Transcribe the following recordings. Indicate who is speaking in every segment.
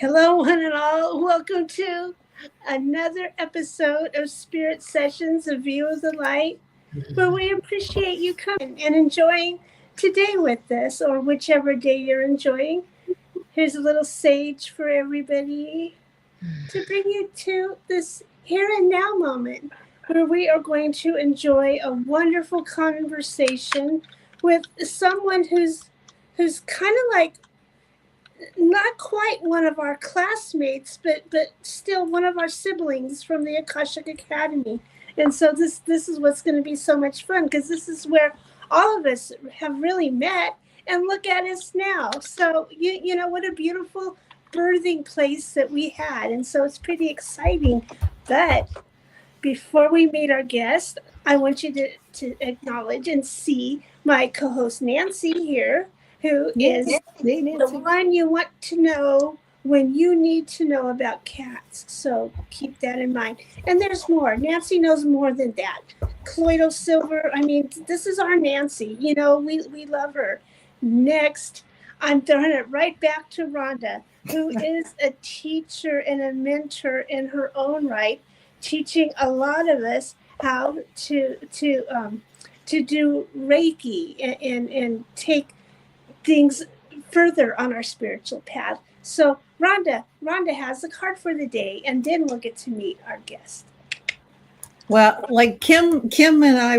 Speaker 1: Hello, one and all. Welcome to another episode of Spirit Sessions, A View of the Light, where we appreciate you coming and enjoying today with us, or whichever day you're enjoying. Here's a little sage for everybody to bring you to this here and now moment where we are going to enjoy a wonderful conversation with someone who's kind of like not quite one of our classmates, but still one of our siblings from the Akashic Academy. And so this is what's going to be so much fun, because this is where all of us have really met. And look at us now. So you know what a beautiful birthing place that we had. And so it's pretty exciting. But before we meet our guest, I want you to acknowledge and see my co-host Nancy here, who is the one you want to know when you need to know about cats. So keep that in mind. And there's more. Nancy knows more than that. Cloydal Silver, I mean, this is our Nancy. You know, we love her. Next, I'm throwing it right back to Rhonda, who is a teacher and a mentor in her own right, teaching a lot of us how to do Reiki and take things further on our spiritual path. So Rhonda has the card for the day, and then we'll get to meet our guest.
Speaker 2: Well, like Kim and I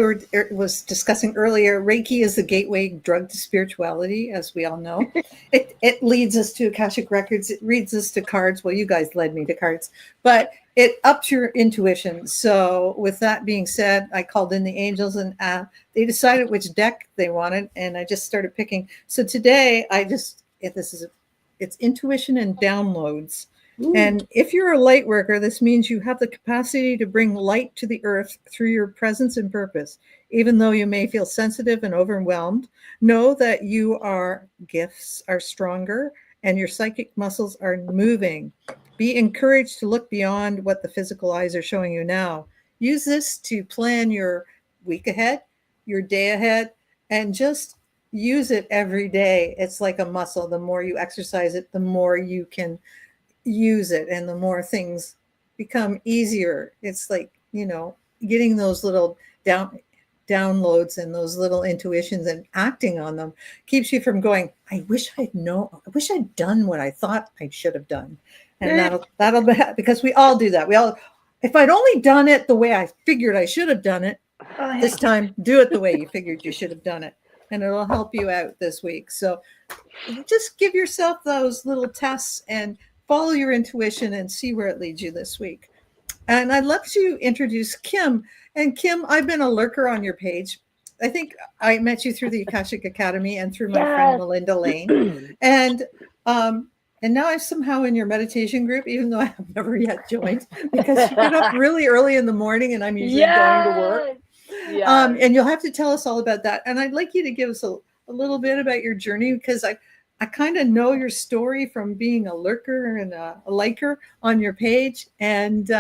Speaker 2: was discussing earlier, Reiki is the gateway drug to spirituality, as we all know. It leads us to Akashic Records. It leads us to cards. Well, you guys led me to cards, but it ups your intuition. So with that being said, I called in the angels, and they decided which deck they wanted, and I just started picking. So today, it's intuition and downloads. Ooh. And if you're a light worker, this means you have the capacity to bring light to the earth through your presence and purpose. Even though you may feel sensitive and overwhelmed, know that your gifts are stronger and your psychic muscles are moving. Be encouraged to look beyond what the physical eyes are showing you now. Use this to plan your week ahead, your day ahead, and just use it every day. It's like a muscle. The more you exercise it, the more you can use it, and the more things become easier. It's like, getting those little downloads and those little intuitions and acting on them keeps you from going, I wish I'd done what I thought I should have done. And that'll be, because we all do that. If I'd only done it the way I figured I should have done it this time, do it the way you figured you should have done it, and it'll help you out this week. So just give yourself those little tests and follow your intuition and see where it leads you this week. And I'd love to introduce Kim. And Kim, I've been a lurker on your page. I think I met you through the Akashic Academy and through my friend Melinda Lane. And now I'm somehow in your meditation group, even though I have never yet joined, because you get up really early in the morning and I'm usually going to work. And you'll have to tell us all about that. And I'd like you to give us a little bit about your journey, because I kind of know your story from being a lurker and a liker on your page. And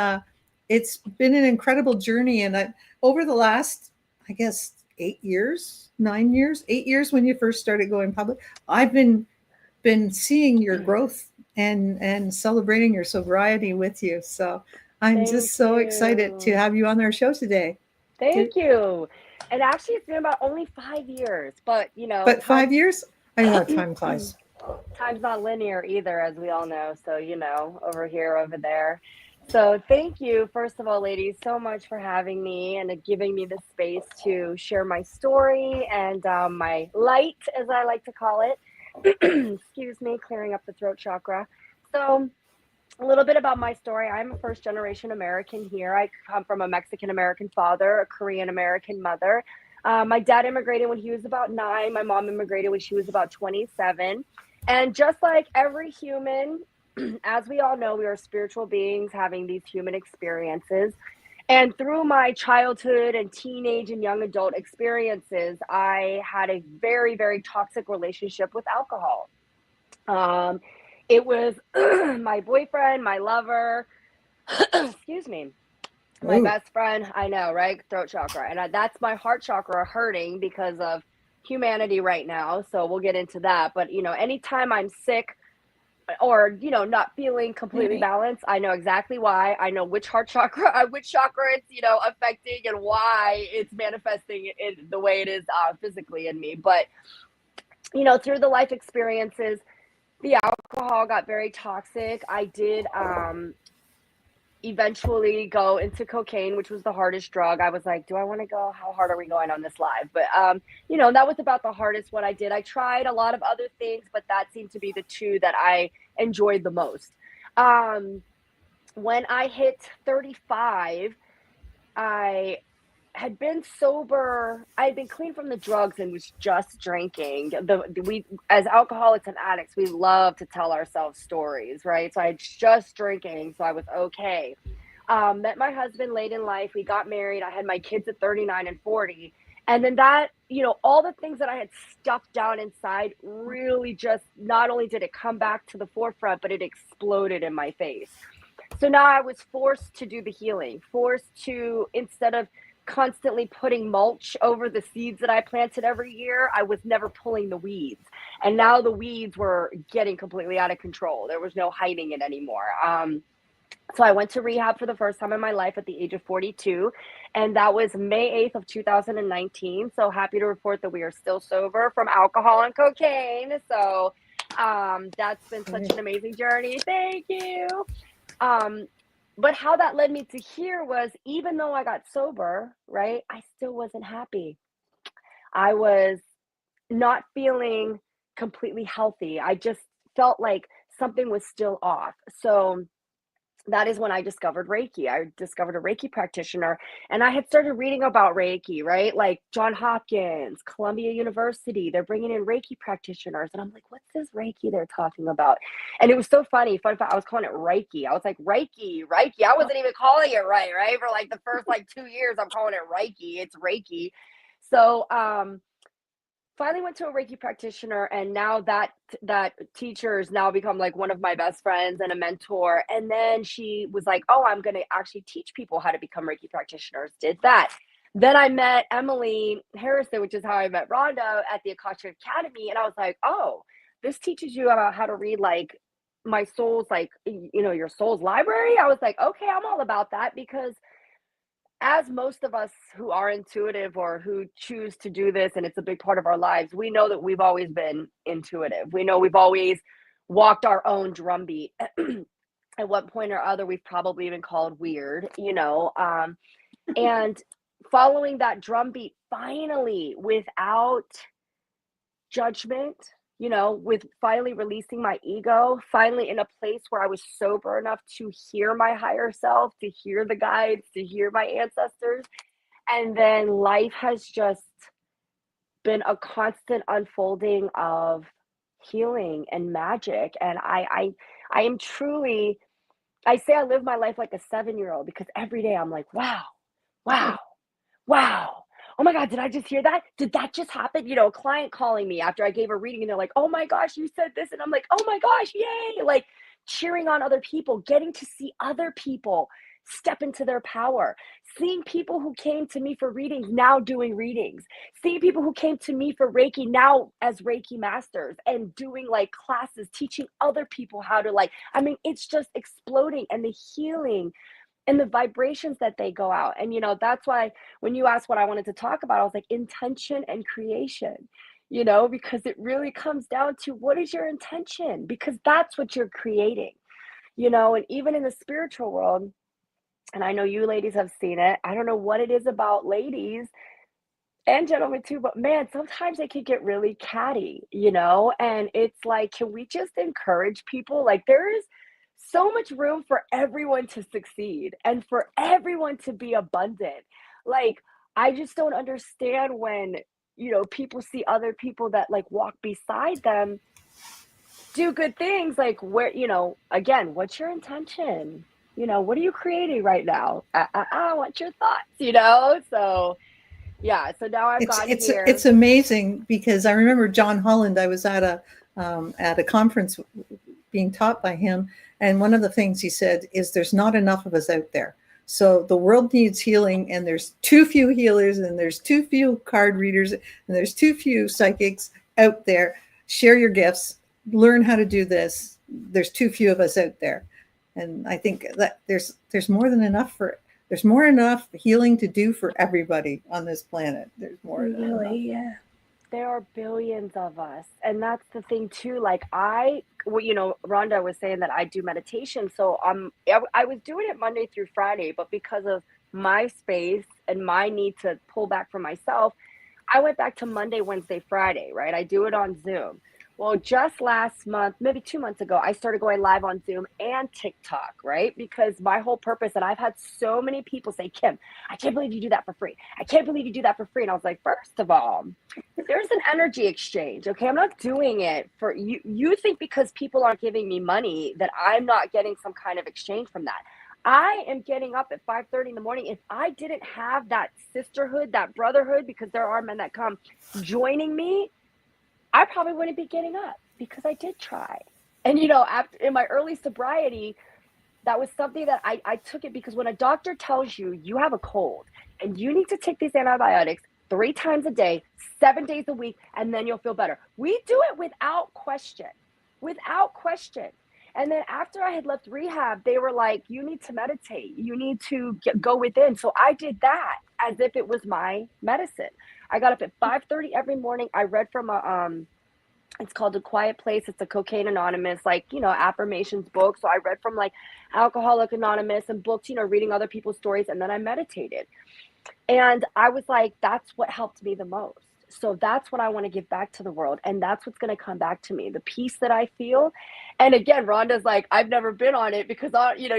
Speaker 2: it's been an incredible journey. And over the last, I guess, 8 years when you first started going public, I've been seeing your growth and celebrating your sobriety with you. So I'm just so excited to have you on our show today.
Speaker 3: Thank you. And actually, it's been about only 5 years, but
Speaker 2: 5 years? I know time flies.
Speaker 3: Time's not linear either, as we all know. So, over here, over there. So thank you, first of all, ladies, so much for having me and giving me the space to share my story and my light, as I like to call it. Excuse me, clearing up the throat chakra. So a little bit about my story. I'm a first-generation American here. I come from a Mexican-American father, a Korean-American mother. My dad immigrated when he was about 9. My mom immigrated when she was about 27. And just like every human, as we all know, we are spiritual beings having these human experiences. And through my childhood and teenage and young adult experiences, I had a very, very toxic relationship with alcohol. It was my boyfriend, my lover, excuse me, my best friend. I know, right? Throat chakra. And that's my heart chakra hurting because of humanity right now. So we'll get into that. But, anytime I'm sick, or, you know, not feeling completely balanced. I know exactly why. I know which heart chakra, which chakra it's, you know, affecting and why it's manifesting in the way it is physically in me. But, you know, through the life experiences, the alcohol got very toxic. I did eventually go into cocaine, which was the hardest drug. I was like, do I want to go? How hard are we going on this live? But, you know, that was about the hardest one I did. I tried a lot of other things, but that seemed to be the two that I enjoyed the most. When I hit 35, I had been sober. I had been clean from the drugs and was just drinking. We, as alcoholics and addicts, we love to tell ourselves stories, right? So I was just drinking, so I was okay. Met my husband late in life. We got married. I had my kids at 39 and 40. And then that, you know, all the things that I had stuffed down inside really just, not only did it come back to the forefront, but it exploded in my face. So now I was forced to do the healing, forced to, instead of constantly putting mulch over the seeds that I planted every year, I was never pulling the weeds. And now the weeds were getting completely out of control. There was no hiding it anymore. So I went to rehab for the first time in my life at the age of 42, and that was May 8th of 2019. So happy to report that we are still sober from alcohol and cocaine. So that's been such an amazing journey. Thank you. But how that led me to here was, even though I got sober, right, I still wasn't happy. I was not feeling completely healthy. I just felt like something was still off. So that is when I discovered Reiki. I discovered a Reiki practitioner, and I had started reading about Reiki, right? Like John Hopkins, Columbia University, they're bringing in Reiki practitioners. And I'm like, what's this Reiki they're talking about? And it was so funny. Fun fact, I was calling it Reiki. I was like, Reiki. I wasn't even calling it right? For like the first like 2 years, I'm calling it Reiki. It's Reiki. So, finally went to a Reiki practitioner, and now that teacher has now become like one of my best friends and a mentor. And then she was like, oh, I'm going to actually teach people how to become Reiki practitioners. Did that. Then I met Emily Harrison, which is how I met Rhonda, at the Akasha Academy. And I was like, oh, this teaches you about how to read like my soul's, like, you know, your soul's library. I was like, okay, I'm all about that, because as most of us who are intuitive or who choose to do this, and it's a big part of our lives, we know that we've always been intuitive. We know we've always walked our own drumbeat. At one point or other, we've probably been called weird, you know, and following that drumbeat, finally, without judgment, you know, with finally releasing my ego, finally in a place where I was sober enough to hear my higher self, to hear the guides, to hear my ancestors. And then life has just been a constant unfolding of healing and magic. And I am truly, I say I live my life like a 7-year-old, because every day I'm like, wow, wow, wow. Oh my God, did I just hear that? Did that just happen? You know, a client calling me after I gave a reading, and they're like, oh my gosh, you said this. And I'm like, oh my gosh, yay. Like cheering on other people, getting to see other people step into their power, seeing people who came to me for readings now doing readings, seeing people who came to me for Reiki now as Reiki masters and doing like classes, teaching other people how to, like, I mean, it's just exploding, and the healing and the vibrations that they go out. And, you know, that's why when you asked what I wanted to talk about, I was like, intention and creation, you know, because it really comes down to, what is your intention? Because that's what you're creating, you know. And even in the spiritual world, and I know you ladies have seen it, I don't know what it is about ladies and gentlemen too, but man, sometimes they can get really catty, you know. And it's like, can we just encourage people? Like, there is so much room for everyone to succeed and for everyone to be abundant. Like, I just don't understand when, you know, people see other people that like walk beside them do good things. Like, where, you know, again, what's your intention? You know, what are you creating right now? What's your thoughts, you know? So yeah, so now I've got here.
Speaker 2: It's amazing, because I remember John Holland. I was at a conference being taught by him, and one of the things he said is, there's not enough of us out there. So the world needs healing, and there's too few healers, and there's too few card readers, and there's too few psychics out there. Share your gifts, learn how to do this, there's too few of us out there. And I think that there's more than enough there's more enough healing to do for everybody on this planet. There's more than enough.
Speaker 1: Really, yeah.
Speaker 3: There are billions of us. And that's the thing too. Like Rhonda was saying that I do meditation. So I was doing it Monday through Friday, but because of my space and my need to pull back for myself, I went back to Monday, Wednesday, Friday, right? I do it on Zoom. Well, just last month, maybe 2 months ago, I started going live on Zoom and TikTok, right? Because my whole purpose, and I've had so many people say, Kim, I can't believe you do that for free. I can't believe you do that for free. And I was like, first of all, there's an energy exchange, okay? I'm not doing it for you. You think because people aren't giving me money that I'm not getting some kind of exchange from that. I am getting up at 5:30 in the morning. If I didn't have that sisterhood, that brotherhood, because there are men that come joining me, I probably wouldn't be getting up because I did try. And, in my early sobriety, that was something that I took it because when a doctor tells you you have a cold and you need to take these antibiotics 3 times a day, 7 days a week, and then you'll feel better. We do it without question. And then after I had left rehab, they were like, you need to meditate. You need to go within. So I did that as if it was my medicine. I got up at 5:30 every morning. I read from it's called A Quiet Place. It's a Cocaine Anonymous, affirmations book. So I read from Alcoholic Anonymous and books, reading other people's stories. And then I meditated. And I was like, that's what helped me the most. So that's what I want to give back to the world. And that's what's going to come back to me. The peace that I feel. And again, Rhonda's like, I've never been on it because,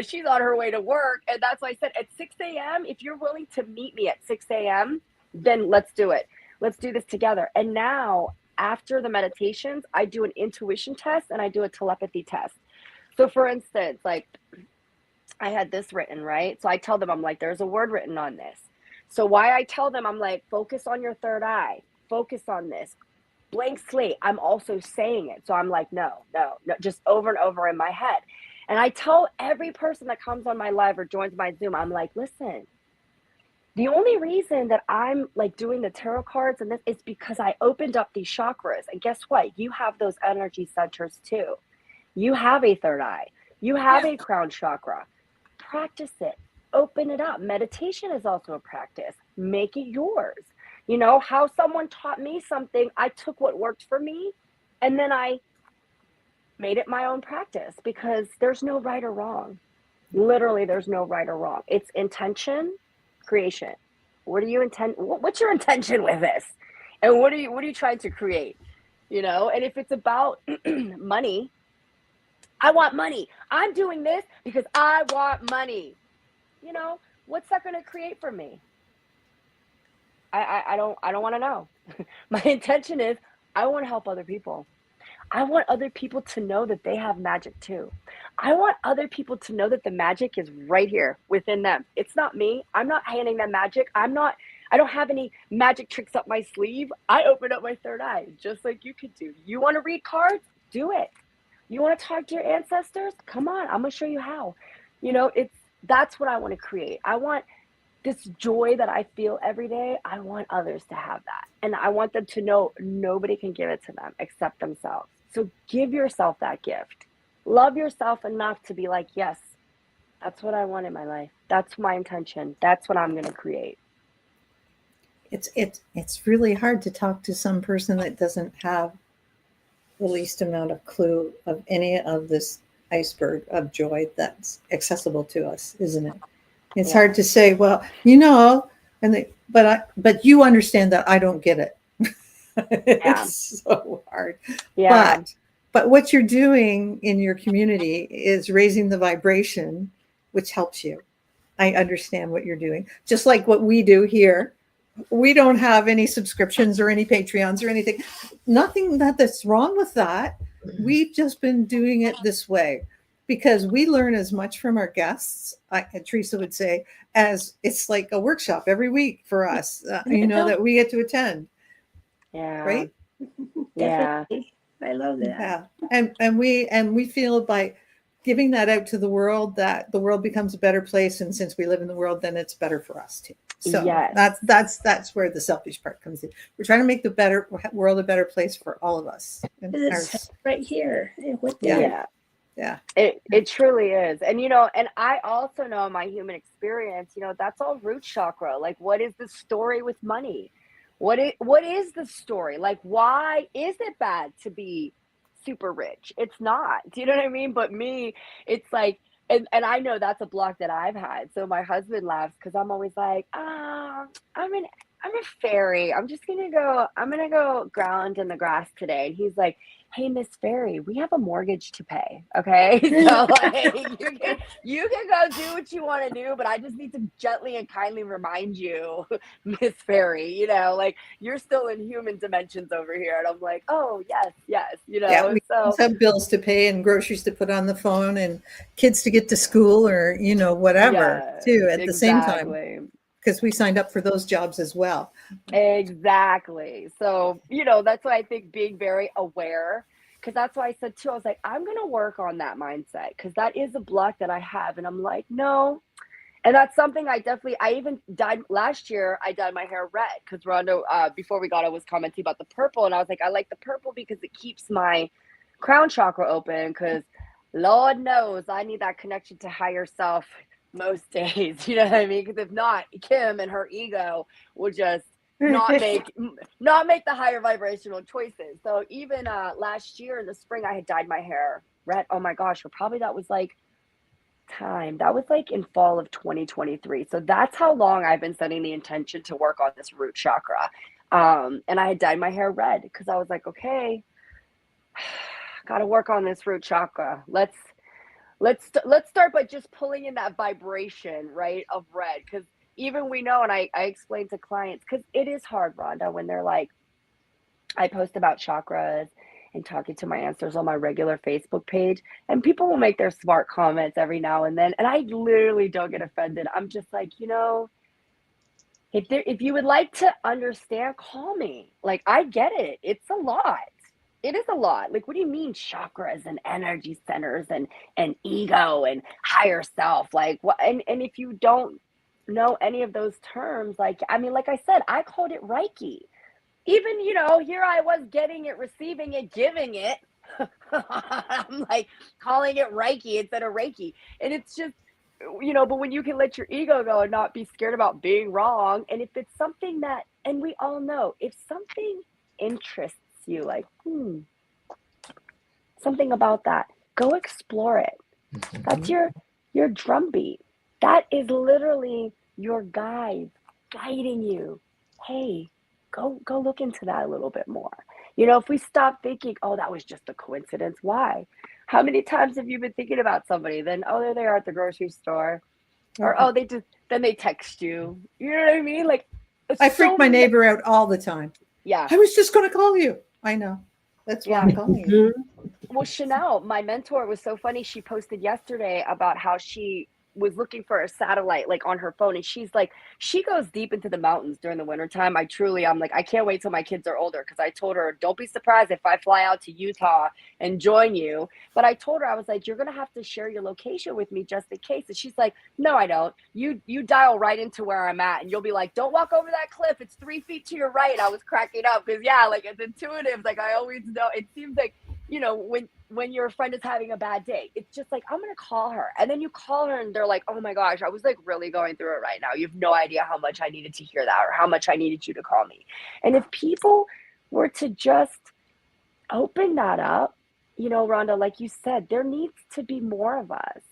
Speaker 3: she's on her way to work. And that's why I said at 6 a.m., if you're willing to meet me at 6 a.m., then let's do it. Let's do this together. And now after the meditations, I do an intuition test and I do a telepathy test. So for instance, I had this written, right? So I tell them, I'm like, there's a word written on this. So why I tell them, I'm like, focus on your third eye, focus on this, blank slate. I'm also saying it. So I'm like, no, just over and over in my head. And I tell every person that comes on my live or joins my Zoom, I'm like, listen, the only reason that I'm doing the tarot cards and this is because I opened up these chakras. And guess what? You have those energy centers too. You have a third eye. You have a crown chakra. Practice it. Open it up. Meditation is also a practice. Make it yours. How someone taught me something, I took what worked for me and then I made it my own practice because there's no right or wrong. Literally, there's no right or wrong. It's intention, creation. What do you intend? What's your intention with this? And what are you trying to create? And if it's about money, I want money. I'm doing this because I want money. What's that going to create for me? I don't want to know. My intention is I want to help other people. I want other people to know that they have magic too. I want other people to know that the magic is right here within them. It's not me. I'm not handing them magic. I don't have any magic tricks up my sleeve. I open up my third eye just like you could do. You want to read cards? Do it. You want to talk to your ancestors? Come on. I'm going to show you how. That's what I want to create. I want this joy that I feel every day. I want others to have that. And I want them to know nobody can give it to them except themselves. So give yourself that gift. Love yourself enough to be like, yes, that's what I want in my life. That's my intention. That's what I'm going to create.
Speaker 2: It's really hard to talk to some person that doesn't have the least amount of clue of any of this iceberg of joy that's accessible to us, isn't it? It's hard to say, well, but you understand that I don't get it. It's so hard.
Speaker 3: Yeah.
Speaker 2: But what you're doing in your community is raising the vibration, which helps you. I understand what you're doing. Just like what we do here. We don't have any subscriptions or any Patreons or anything. Nothing that's wrong with that. We've just been doing it this way because we learn as much from our guests, Teresa would say, as it's like a workshop every week for us, that we get to attend.
Speaker 3: Yeah.
Speaker 2: Right?
Speaker 1: Definitely. I love that.
Speaker 2: Yeah. And we feel by giving that out to the world that the world becomes a better place. And since we live in the world, then it's better for us too. So that's where the selfish part comes in. We're trying to make the better world a better place for all of us.
Speaker 1: It's right here.
Speaker 2: Yeah.
Speaker 3: It truly is. And, and I also know my human experience, that's all root chakra. Like, what is the story with money? What is the story? Like, why is it bad to be super rich? It's not. Do you know what I mean? But me, it's like, and I know that's a block that I've had. So my husband laughs because I'm always like, I'm a fairy. I'm gonna go ground in the grass today. And he's like, hey, Miss Fairy, we have a mortgage to pay. Okay. So like you can go do what you want to do, but I just need to gently and kindly remind you, Miss Fairy, like you're still in human dimensions over here. And I'm like, oh yes,
Speaker 2: Yeah, we
Speaker 3: so
Speaker 2: have bills to pay and groceries to put on the phone and kids to get to school or, whatever
Speaker 3: yeah,
Speaker 2: too at the same time,
Speaker 3: exactly.
Speaker 2: because we signed up for those jobs as well.
Speaker 3: Exactly. So, that's why I think being very aware, because that's why I said too, I was like, I'm going to work on that mindset because that is a block that I have. And I'm like, no. And that's something I even dyed last year. I dyed my hair red because Rondo, before we got, I was commenting about the purple. And I was like, I like the purple because it keeps my crown chakra open because Lord knows I need that connection to higher self most days. You know what I mean? Because if not, Kim and her ego will just not make the higher vibrational choices. So even last year in the spring, I had dyed my hair red. Oh my gosh, or probably that was like in fall of 2023. So that's how long I've been setting the intention to work on this root chakra. And I had dyed my hair red because I was like, okay, got to work on this root chakra. Let's start by just pulling in that vibration, right, of red. Because even we know, and I explain to clients, because it is hard, Rhonda, when they're like, I post about chakras and talking to my ancestors on my regular Facebook page, and people will make their smart comments every now and then, and I literally don't get offended. I'm just like, if you would like to understand, call me. Like, I get it. It's a lot. It is a lot. Like, what do you mean chakras and energy centers and ego and higher self? Like, what? And if you don't know any of those terms, like, I mean, like I said, I called it Reiki. Even, here I was getting it, receiving it, giving it. I'm like calling it Reiki instead of Reiki. And it's just, but when you can let your ego go and not be scared about being wrong. And if it's something that, and we all know, if something interests you, like, something about that, go explore it. That's your drumbeat. That is literally your guide guiding you. Hey, go look into that a little bit more. If we stop thinking, oh, that was just a coincidence. Why? How many times have you been thinking about somebody? Then, oh, there they are at the grocery store. Or, oh, then they text you. You know what I mean? Like,
Speaker 2: I freak my neighbor out all the time.
Speaker 3: Yeah.
Speaker 2: I was just going to call you. I know. That's why I'm calling you.
Speaker 3: Well, Chanel, my mentor, was so funny. She posted yesterday about how she was looking for a satellite like on her phone, and she's like, she goes deep into the mountains during the wintertime. I'm like, I can't wait till my kids are older, because I told her, don't be surprised if I fly out to Utah and join you. But I told her, I was like, you're gonna have to share your location with me just in case. And she's like, no, I don't. You dial right into where I'm at, and you'll be like, don't walk over that cliff, it's 3 feet to your right. I was cracking up because like, it's intuitive. Like, I always know. It seems like, when your friend is having a bad day, it's just like, I'm going to call her. And then you call her and they're like, oh my gosh, I was like really going through it right now. You have no idea how much I needed to hear that, or how much I needed you to call me. And if people were to just open that up, Rhonda, like you said, there needs to be more of us,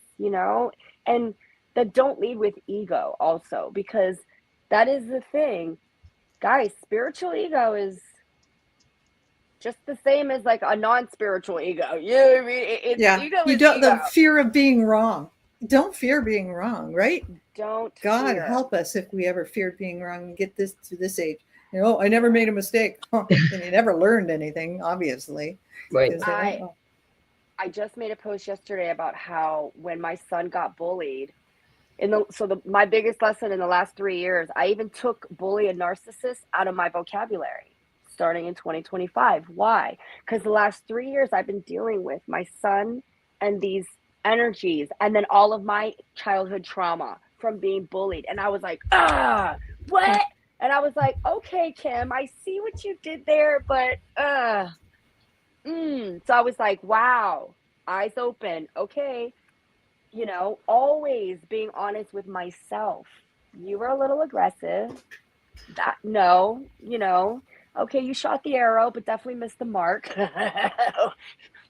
Speaker 3: and that don't lead with ego also, because that is the thing, guys. Spiritual ego is just the same as like a non-spiritual ego. You know what I mean? Ego is ego.
Speaker 2: The fear of being wrong. Don't fear being wrong, right?
Speaker 3: Don't
Speaker 2: God
Speaker 3: fear.
Speaker 2: Help us if we ever feared being wrong and get this to this age. I never made a mistake. And you never learned anything, obviously.
Speaker 4: Right.
Speaker 3: I just made a post yesterday about how when my son got bullied, my biggest lesson in the last 3 years, I even took bully and narcissist out of my vocabulary starting in 2025. Why? Because the last 3 years I've been dealing with my son and these energies, and then all of my childhood trauma from being bullied. And I was like, what? And I was like, okay, Kim, I see what you did there, but so I was like, wow, eyes open. Okay. You know, always being honest with myself. You were a little aggressive. That, no, you know, okay, you shot the arrow, but definitely missed the mark.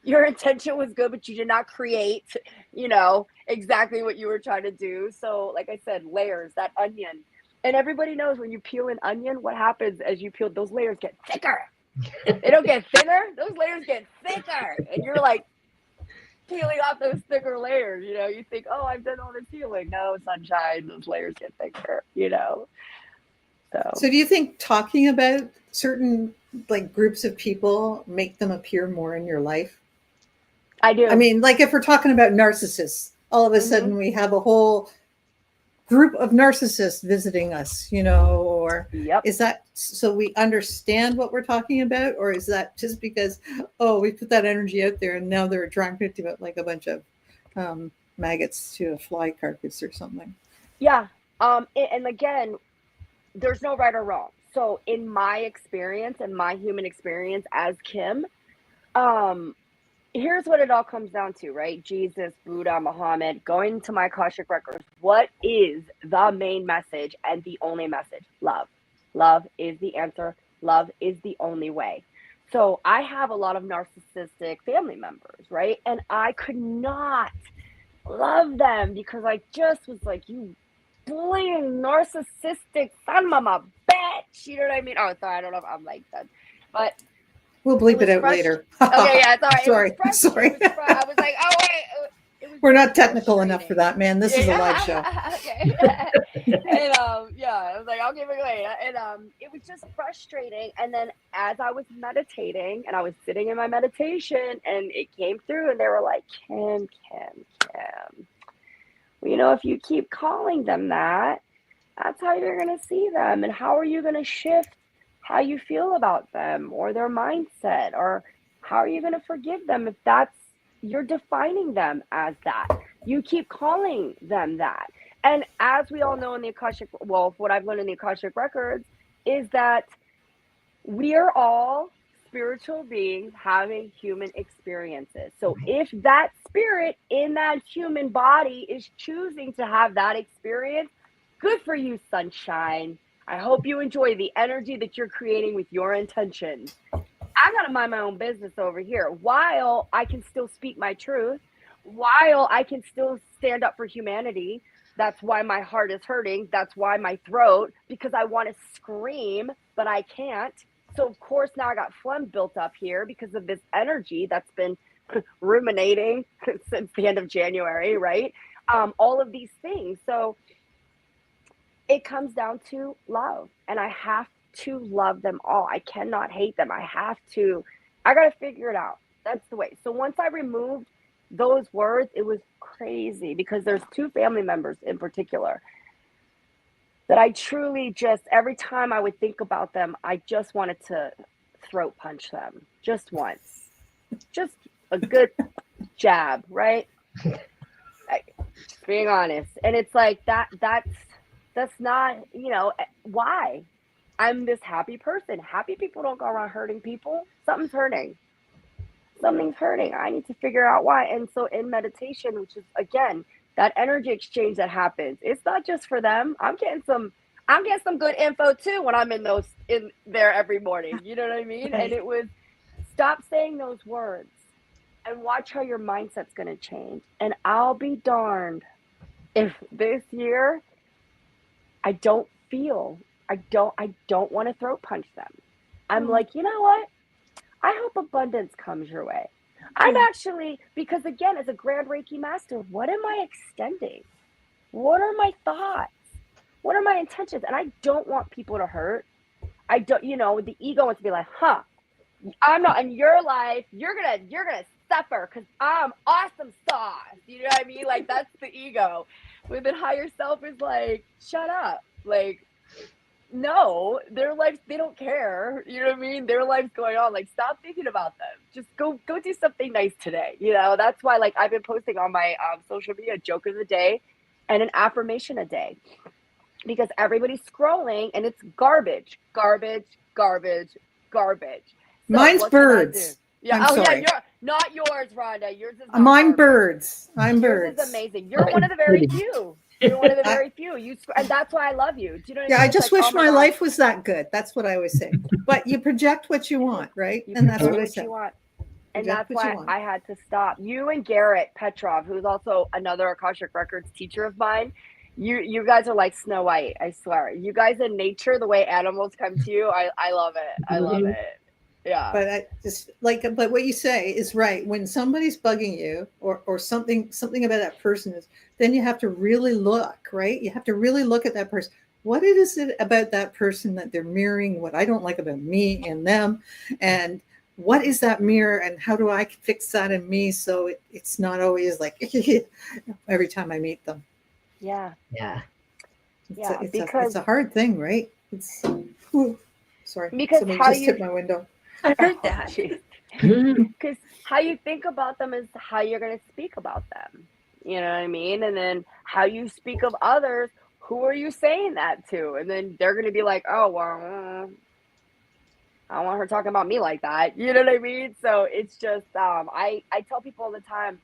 Speaker 3: Your intention was good, but you did not create, you know, exactly what you were trying to do. So, like I said, layers, that onion. And everybody knows when you peel an onion, what happens as you peel, those layers get thicker. They don't get thinner, those layers get thicker. And you're like peeling off those thicker layers, you know, you think, oh, I've done all this healing. No, sunshine, those layers get thicker, you know.
Speaker 2: So do you think talking about certain like groups of people make them appear more in your life?
Speaker 3: I do.
Speaker 2: I mean, like if we're talking about narcissists, all of a sudden we have a whole group of narcissists visiting us, you know, or is that so we understand what we're talking about, or is that just because, oh, we put that energy out there and now they're attracted to it like a bunch of maggots to a fly carcass or something?
Speaker 3: Yeah. And again, there's no right or wrong. So in my experience and my human experience as Kim, here's what it all comes down to, right? Jesus, Buddha, Muhammad, going to my Akashic records. What is the main message and the only message? Love. Love is the answer. Love is the only way. So I have a lot of narcissistic family members, right? And I could not love them because I just was like, you bullying, narcissistic son of a bitch. You know what I mean? Oh, sorry, I don't know if I'm like that. But
Speaker 2: we'll bleep it out later.
Speaker 3: Okay, yeah, sorry.
Speaker 2: Sorry.
Speaker 3: I was like, oh wait.
Speaker 2: We're not technical enough for that, man. This is a live show.
Speaker 3: Okay. And I was like, I'll give it away. And it was just frustrating. And then as I was meditating and I was sitting in my meditation and it came through and they were like, Kim. Well, you know, if you keep calling them that, that's how you're going to see them. And how are you going to shift how you feel about them or their mindset? Or how are you going to forgive them if that's, you're defining them as that? You keep calling them that. And as we all know in the Akashic, well, what I've learned in the Akashic records is that we are all spiritual beings having human experiences. So if that spirit in that human body is choosing to have that experience, good for you, sunshine. I hope you enjoy the energy that you're creating with your intentions. I gotta mind my own business over here while I can still speak my truth, while I can still stand up for humanity. That's why my heart is hurting. That's why my throat, because I want to scream, but I can't. So of course now I got phlegm built up here because of this energy that's been ruminating since the end of January, right? All of these things. So it comes down to love, and I have to love them all. I cannot hate them. I got to figure it out. That's the way. So once I removed those words, it was crazy because there's two family members in particular that I truly just, every time I would think about them, I just wanted to throat punch them just once. Just a good jab, right? Just being honest. And it's like that's not, you know, why? I'm this happy person. Happy people don't go around hurting people. Something's hurting. I need to figure out why. And so in meditation, which is again, that energy exchange that happens, it's not just for them. I'm getting some good info too when I'm in there every morning. You know what I mean? And it was, stop saying those words and watch how your mindset's going to change. And I'll be darned if this year I don't want to throat punch them. I'm like, you know what? I hope abundance comes your way. I'm actually, because again, as a grand Reiki master, what am I extending? What are my thoughts? What are my intentions? And I don't want people to hurt. I don't, you know, the ego wants to be like, I'm not in your life. You're gonna suffer because I'm awesome sauce. You know what I mean? Like, that's the ego. When the higher self is like, shut up. Like, no, their lives, they don't care. You know what I mean? Their life's going on. Like, stop thinking about them. Just go do something nice today. You know, that's why, like, I've been posting on my social media a joke of the day and an affirmation a day, because everybody's scrolling and it's garbage. So
Speaker 2: Mine's birds.
Speaker 3: Yeah.
Speaker 2: I'm sorry.
Speaker 3: Yeah. Not yours, Rhonda. Yours is not
Speaker 2: I'm
Speaker 3: garbage.
Speaker 2: birds. I'm
Speaker 3: Yours
Speaker 2: birds.
Speaker 3: is amazing. You're one of the very few. You're one of the very few. And that's why I love you. Do you know what I mean?
Speaker 2: Yeah, I
Speaker 3: It's
Speaker 2: just
Speaker 3: like,
Speaker 2: wish
Speaker 3: oh my
Speaker 2: my
Speaker 3: gosh,
Speaker 2: life was that good. That's what I always say. But you project what you want, right?
Speaker 3: you
Speaker 2: And that's
Speaker 3: project
Speaker 2: what I
Speaker 3: what
Speaker 2: said.
Speaker 3: you want. And
Speaker 2: Project
Speaker 3: that's
Speaker 2: what you
Speaker 3: why
Speaker 2: want.
Speaker 3: I had to stop. You and Garrett Petrov, who's also another Akashic Records teacher of mine, you guys are like Snow White, I swear. You guys in nature, the way animals come to you, I love it. I love it. Yeah.
Speaker 2: But I just but what you say is right. When somebody's bugging you or something about that person is, then you have to really look, right? You have to really look at that person. What is it about that person that they're mirroring what I don't like about me and them? And what is that mirror and how do I fix that in me so it's not always like every time I meet them?
Speaker 3: Yeah.
Speaker 2: It's a hard thing, right? Sorry,
Speaker 3: because
Speaker 2: somebody
Speaker 3: how
Speaker 2: just
Speaker 3: you
Speaker 2: hit my window.
Speaker 1: I heard that.
Speaker 3: Because how you think about them is how you're going to speak about them. You know what I mean? And then how you speak of others, who are you saying that to? And then they're going to be like, oh, well, I don't want her talking about me like that. You know what I mean? So it's just, I tell people all the time,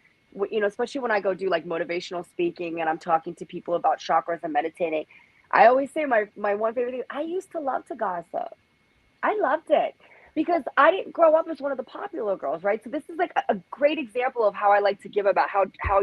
Speaker 3: you know, especially when I go do like motivational speaking and I'm talking to people about chakras and meditating, I always say my one favorite thing, I used to love to gossip. I loved it because I didn't grow up as one of the popular girls, right? So this is like a great example of how I like to give about how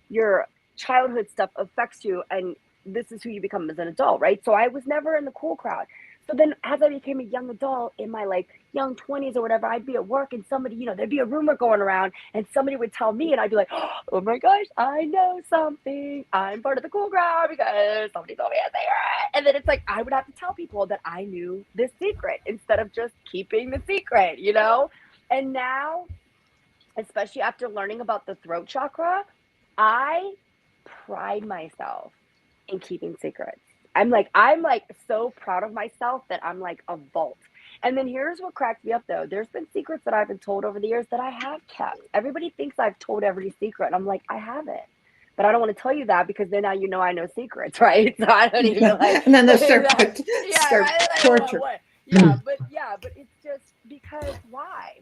Speaker 3: your childhood stuff affects you, and this is who you become as an adult, right? So I was never in the cool crowd. So then as I became a young adult in my like young 20s or whatever, I'd be at work and somebody, you know, there'd be a rumor going around and somebody would tell me and I'd be like, oh my gosh, I know something. I'm part of the cool crowd because somebody told me a secret. And then it's like, I would have to tell people that I knew this secret instead of just keeping the secret, you know? And now, especially after learning about the throat chakra, I pride myself in keeping secrets. I'm like so proud of myself that I'm like a vault. And then here's what cracked me up though. There's been secrets that I've been told over the years that I have kept. Everybody thinks I've told every secret. And I'm like, I haven't. But I don't want to tell you that because then now you know I know secrets, right? So I don't even like
Speaker 2: and then they start
Speaker 3: yeah, right?
Speaker 2: torture.
Speaker 3: Yeah, but it's just because why?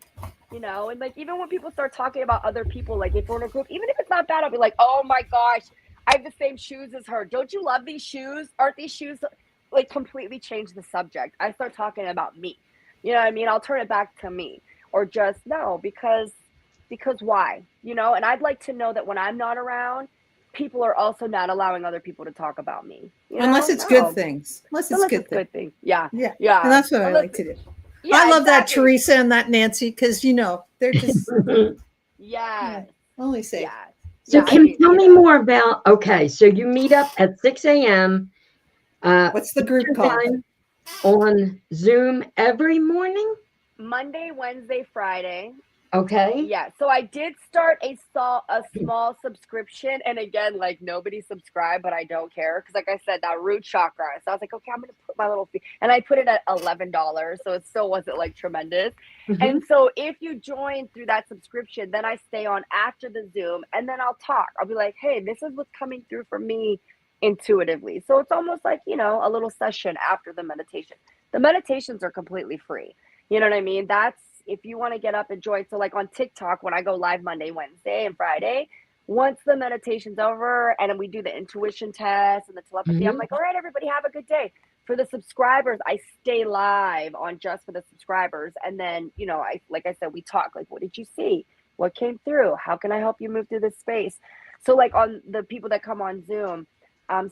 Speaker 3: You know, and like even when people start talking about other people, like if we're in a group, even if it's not bad, I'll be like, oh my gosh, I have the same shoes as her. Don't you love these shoes? Aren't these shoes like completely change the subject? I start talking about me. You know what I mean? I'll turn it back to me or just no, because why? You know, and I'd like to know that when I'm not around, people are also not allowing other people to talk about me. You know?
Speaker 2: Unless it's good things. Unless it's good things.
Speaker 3: Yeah.
Speaker 2: Yeah.
Speaker 3: Yeah.
Speaker 2: And that's what I like to do.
Speaker 3: Yeah,
Speaker 2: I love that
Speaker 3: exactly.
Speaker 2: Teresa and that Nancy because you know they're just
Speaker 3: yes.
Speaker 2: only safe.
Speaker 3: Yeah.
Speaker 4: So
Speaker 3: Yeah,
Speaker 4: can you tell me more about, okay, so you meet up at 6 a.m.
Speaker 2: What's the group called?
Speaker 4: On Zoom every morning?
Speaker 3: Monday, Wednesday, Friday.
Speaker 4: Okay.
Speaker 3: Yeah. So I did start a small subscription. And again, like nobody subscribed, but I don't care. Cause like I said, that root chakra. So I was like, okay, I'm going to put my little fee. And I put it at $11. So it still wasn't like tremendous. Mm-hmm. And so if you join through that subscription, then I stay on after the Zoom and then I'll talk. I'll be like, hey, this is what's coming through for me intuitively. So it's almost like, you know, a little session after the meditation. The meditations are completely free. You know what I mean? That's, if you want to get up and join. So like on TikTok, when I go live Monday, Wednesday, and Friday, once the meditation's over and we do the intuition test and the telepathy, mm-hmm. I'm like, all right, everybody have a good day. For the subscribers, I stay live on just for the subscribers. And then, you know, like I said, we talk like, what did you see? What came through? How can I help you move through this space? So like on the people that come on Zoom,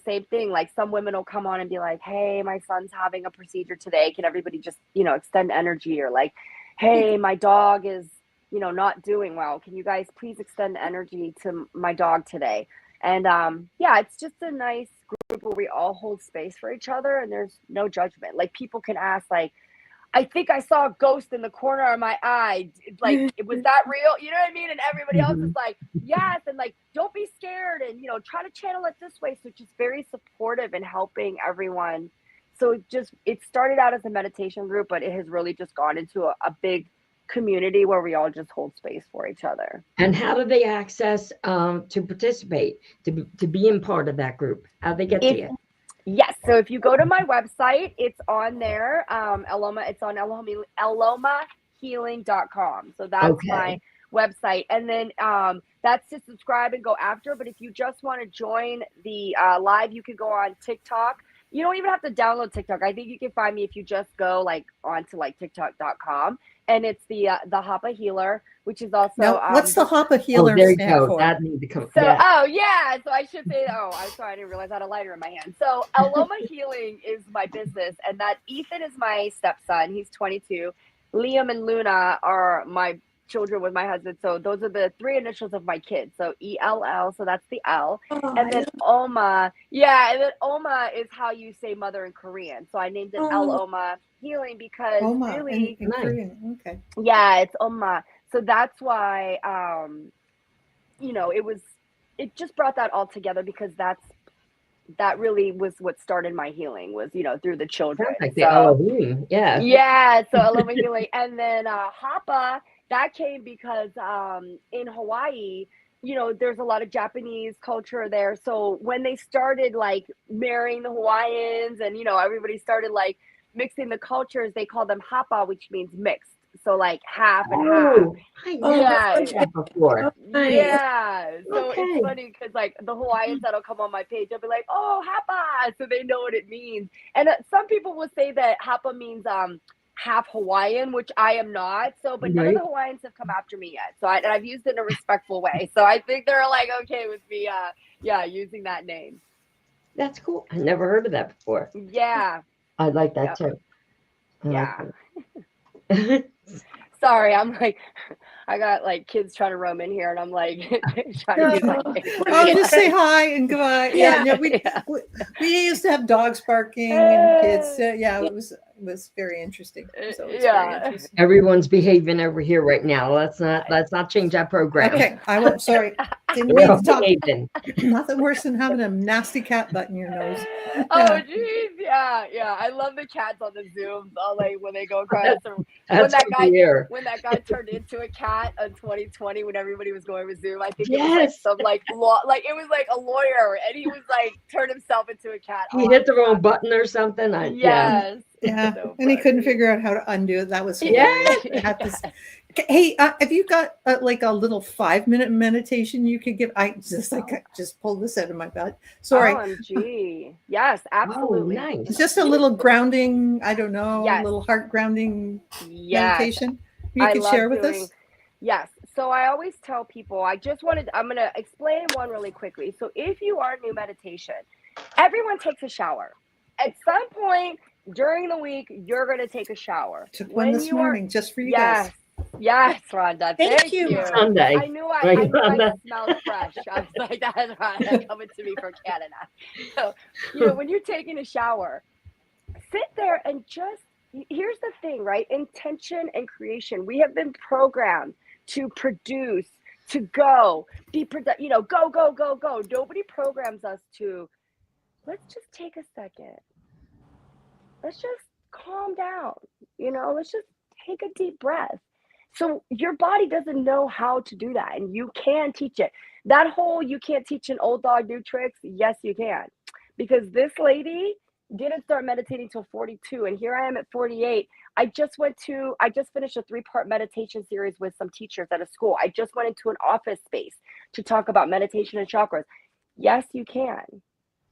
Speaker 3: same thing. Like some women will come on and be like, hey, my son's having a procedure today. Can everybody just, you know, extend energy? Or like, hey, my dog is, you know, not doing well. Can you guys please extend energy to my dog today? And yeah, it's just a nice group where we all hold space for each other and there's no judgment. Like people can ask like, I think I saw a ghost in the corner of my eye. Like, was that real? You know what I mean? And everybody else is like, yes. And like, don't be scared and, you know, try to channel it this way. So just very supportive and helping everyone. So it started out as a meditation group, but it has really just gone into a big community where we all just hold space for each other.
Speaker 4: And how do they access to participate, to be in part of that group? How do they get to you?
Speaker 3: Yes. So if you go to my website, it's on there. It's on elomahealing.com. So that's okay. website. And then that's to subscribe and go after. But if you just want to join the live, you can go on TikTok. You don't even have to download TikTok. I think you can find me if you just go like onto like TikTok.com, and it's the Hapa Healer, which is also
Speaker 2: Now, what's the Hapa Healer
Speaker 4: there you
Speaker 2: stand
Speaker 4: go.
Speaker 2: for?
Speaker 4: That need to come.
Speaker 3: so
Speaker 4: Yeah.
Speaker 3: oh yeah, so I should say I'm sorry, I didn't realize I had a lighter in my hand. So Aloma Healing is my business, and that Ethan is my stepson. He's 22. Liam and Luna are my children with my husband. So those are the 3 initials of my kids. So ELL, so that's the L.
Speaker 1: Oh,
Speaker 3: And then Oma, and then Oma is how you say mother in Korean. So I named it El Oma Healing because
Speaker 2: Oma
Speaker 3: really,
Speaker 2: in Korean. Okay.
Speaker 3: yeah, it's Oma. So that's why, it just brought that all together because that really was what started my healing was, through the children.
Speaker 4: Sounds like the
Speaker 3: So
Speaker 4: Elohim. Yeah.
Speaker 3: yeah, so Aloma Healing. And then Hapa, that came because in Hawaii, there's a lot of Japanese culture there. So when they started like marrying the Hawaiians and, everybody started like mixing the cultures, they call them Hapa, which means mixed. So like half and half.
Speaker 4: I never
Speaker 3: Yeah.
Speaker 4: heard that before.
Speaker 3: Yeah. So
Speaker 4: Okay.
Speaker 3: it's funny because like the Hawaiians that'll come on my page, they'll be like, oh, Hapa. So they know what it means. And some people will say that Hapa means half Hawaiian, which I am not. So, but none of the Hawaiians have come after me yet. So and I've used it in a respectful way. So I think they're like okay with me, using that name.
Speaker 4: That's cool. I never heard of that before.
Speaker 3: Yeah.
Speaker 4: I like that too.
Speaker 3: Sorry, I'm like, I got like kids trying to roam in here, and I'm like trying to do like.
Speaker 2: Oh, just say hi and goodbye. Yeah, no, we used to have dogs barking and kids. It was very interesting. So it's very interesting.
Speaker 4: Everyone's behaving over here right now. Let's not change that program.
Speaker 2: Okay, I won't. Sorry, didn't mean to talk. Nothing worse than having a nasty cat butt in your nose.
Speaker 3: Oh jeez, yeah. I love the cats on the Zooms. Like when they go across. When that guy turned into a cat in 2020, when everybody was going with Zoom, I think it was like some like law, like it was like a lawyer, and he was like turned himself into a cat.
Speaker 4: He hit the wrong button or something.
Speaker 3: Yes.
Speaker 2: Yeah,
Speaker 3: So
Speaker 2: and he couldn't figure out how to undo it. That was
Speaker 3: hilarious.
Speaker 2: Hey, have you got like a little 5-minute meditation you could give? I just pulled this out of my butt. Sorry.
Speaker 3: OMG. Yes, absolutely.
Speaker 4: Oh, nice.
Speaker 2: It's just a little grounding. I don't know,
Speaker 3: Yes.
Speaker 2: a little heart grounding meditation you could share with us.
Speaker 3: Yes. So I always tell people, I'm going to explain one really quickly. So if you are new meditation, everyone takes a shower. At some point during the week, you're going to take a shower.
Speaker 2: Took one this morning just for you guys.
Speaker 3: Yes, Rhonda. Thank you.
Speaker 4: Sunday.
Speaker 3: I knew I smelled fresh. I was like, that's Rhonda coming to me from Canada. So, when you're taking a shower, sit there and here's the thing, right? Intention and creation. We have been programmed to produce, to go, be productive, go. Nobody programs us to, let's just take a second. Let's just calm down. Let's just take a deep breath. So your body doesn't know how to do that, and you can teach it. That whole you can't teach an old dog new tricks. Yes, you can, because this lady didn't start meditating till 42, and here I am at 48. I just finished a 3-part meditation series with some teachers at a school. I just went into an office space to talk about meditation and chakras. Yes, you can.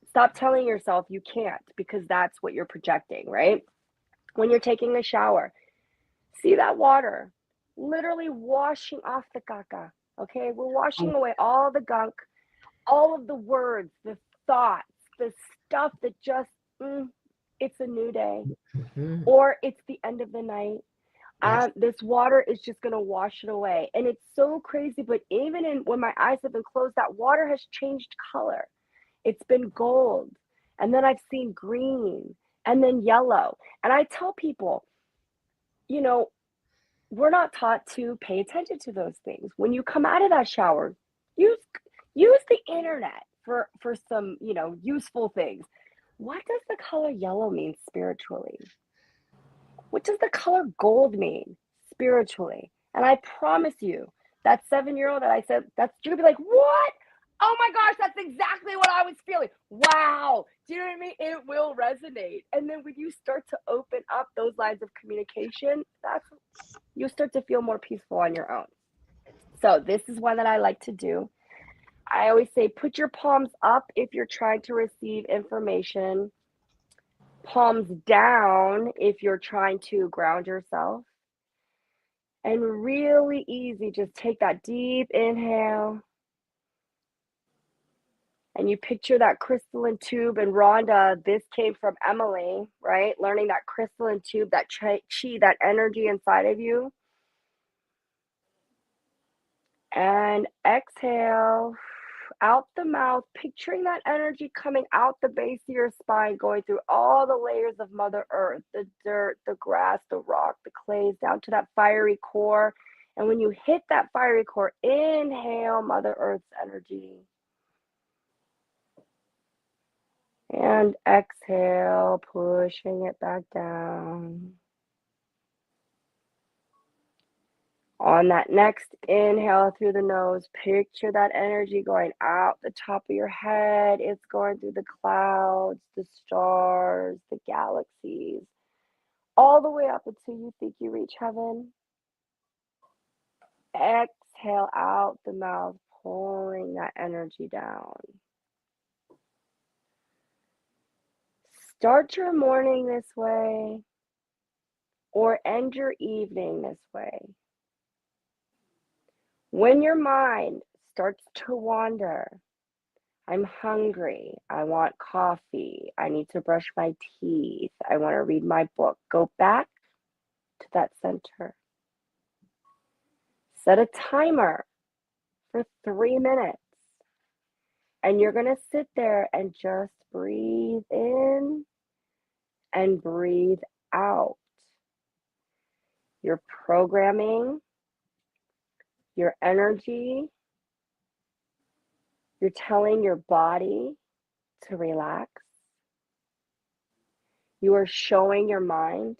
Speaker 3: Stop telling yourself you can't, because that's what you're projecting, right? When you're taking a shower, see that water literally washing off the caca. Okay, we're washing away all the gunk, all of the words, the thoughts, the stuff that just it's a new day, or it's the end of the night. This water is just going to wash it away. And it's so crazy, but even when my eyes have been closed, that water has changed color. It's been gold, and then I've seen green, and then yellow. And I tell people, we're not taught to pay attention to those things. When you come out of that shower, use the internet for some, useful things. What does the color yellow mean spiritually? What does the color gold mean spiritually? And I promise you, that 7-year-old that I said, you're gonna be like, what? Oh my gosh, that's exactly what I was feeling. Wow. Do you know what I mean? It will resonate. And then when you start to open up those lines of communication, you'll start to feel more peaceful on your own. So this is one that I like to do. I always say put your palms up if you're trying to receive information, palms down if you're trying to ground yourself. And really easy, just take that deep inhale. And you picture that crystalline tube. And Rhonda, this came from Emily, right? Learning that crystalline tube, that chi, that energy inside of you. And exhale out the mouth, picturing that energy coming out the base of your spine, going through all the layers of Mother Earth, the dirt, the grass, the rock, the clays, down to that fiery core. And when you hit that fiery core, inhale Mother Earth's energy. And exhale, pushing it back down. On that next inhale through the nose, picture that energy going out the top of your head. It's going through the clouds, the stars, the galaxies, all the way up until you think you reach heaven. Exhale out the mouth, pulling that energy down. Start your morning this way, or end your evening this way. When your mind starts to wander, I'm hungry, I want coffee, I need to brush my teeth, I want to read my book, go back to that center. Set a timer for 3 minutes. And you're going to sit there and just breathe in and breathe out. You're programming your energy. You're telling your body to relax. You are showing your mind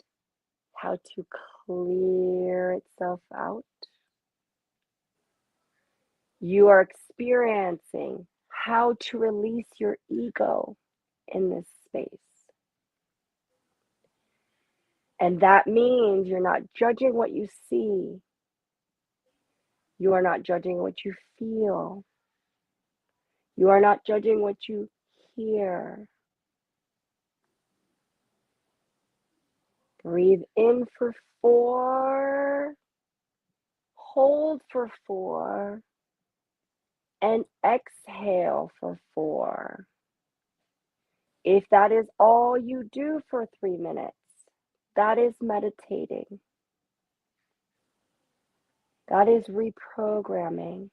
Speaker 3: how to clear itself out. You are experiencing how to release your ego in this space. And that means you're not judging what you see. You are not judging what you feel. You are not judging what you hear. Breathe in for 4. Hold for 4. And exhale for 4. If that is all you do for 3 minutes, that is meditating. That is reprogramming.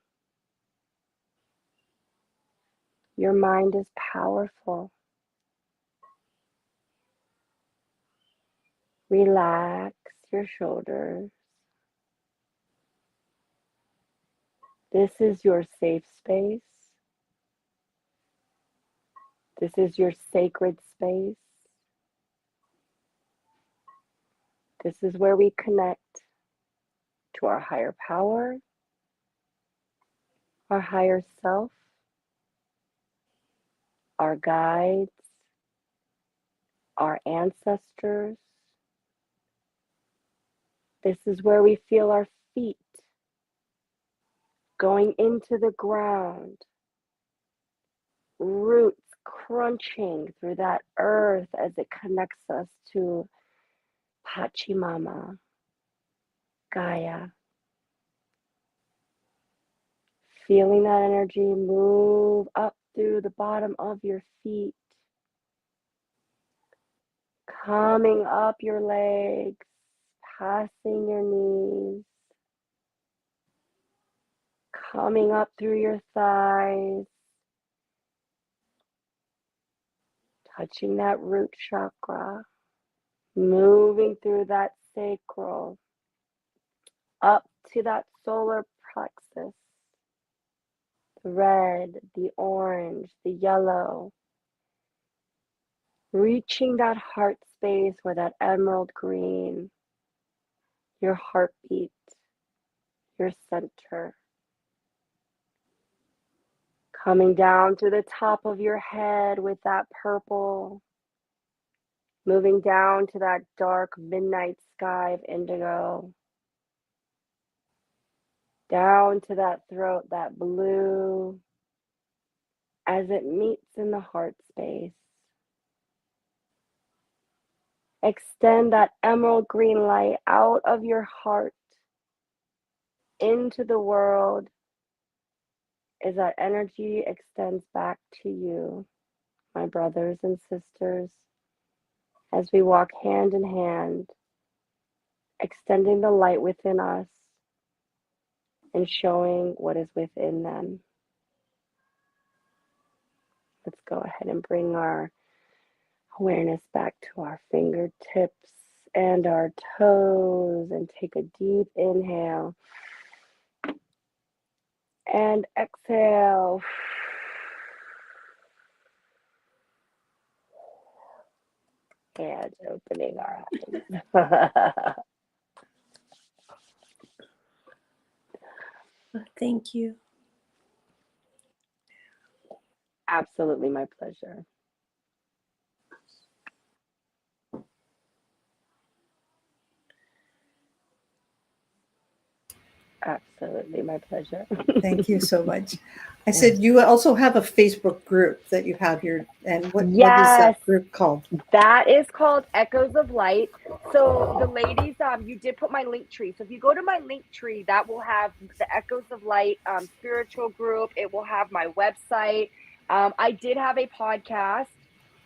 Speaker 3: Your mind is powerful. Relax your shoulders. This is your safe space. This is your sacred space. This is where we connect to our higher power, our higher self, our guides, our ancestors. This is where we feel our feet going into the ground, roots crunching through that earth as it connects us to Pachamama, Gaia. Feeling that energy move up through the bottom of your feet, coming up your legs, passing your knees, coming up through your thighs, touching that root chakra, moving through that sacral, up to that solar plexus, the red, the orange, the yellow, reaching that heart space where that emerald green, your heartbeat, your center. Coming down to the top of your head with that purple, moving down to that dark midnight sky of indigo. down to that throat, that blue, as it meets in the heart space. Extend that emerald green light out of your heart into the world as that energy extends back to you, my brothers and sisters, as we walk hand in hand, extending the light within us and showing what is within them. Let's go ahead and bring our awareness back to our fingertips and our toes and take a deep inhale and exhale. And opening our eyes.
Speaker 1: Thank you.
Speaker 3: Absolutely my pleasure. Absolutely my pleasure.
Speaker 2: Thank you so much. I said you also have a Facebook group that you have your, and what is
Speaker 3: Yes.
Speaker 2: that group called?
Speaker 3: That is called Echoes of Light. So the ladies, you did put my link tree. So if you go to my link tree, that will have the Echoes of Light spiritual group. It will have my website. I did have a podcast.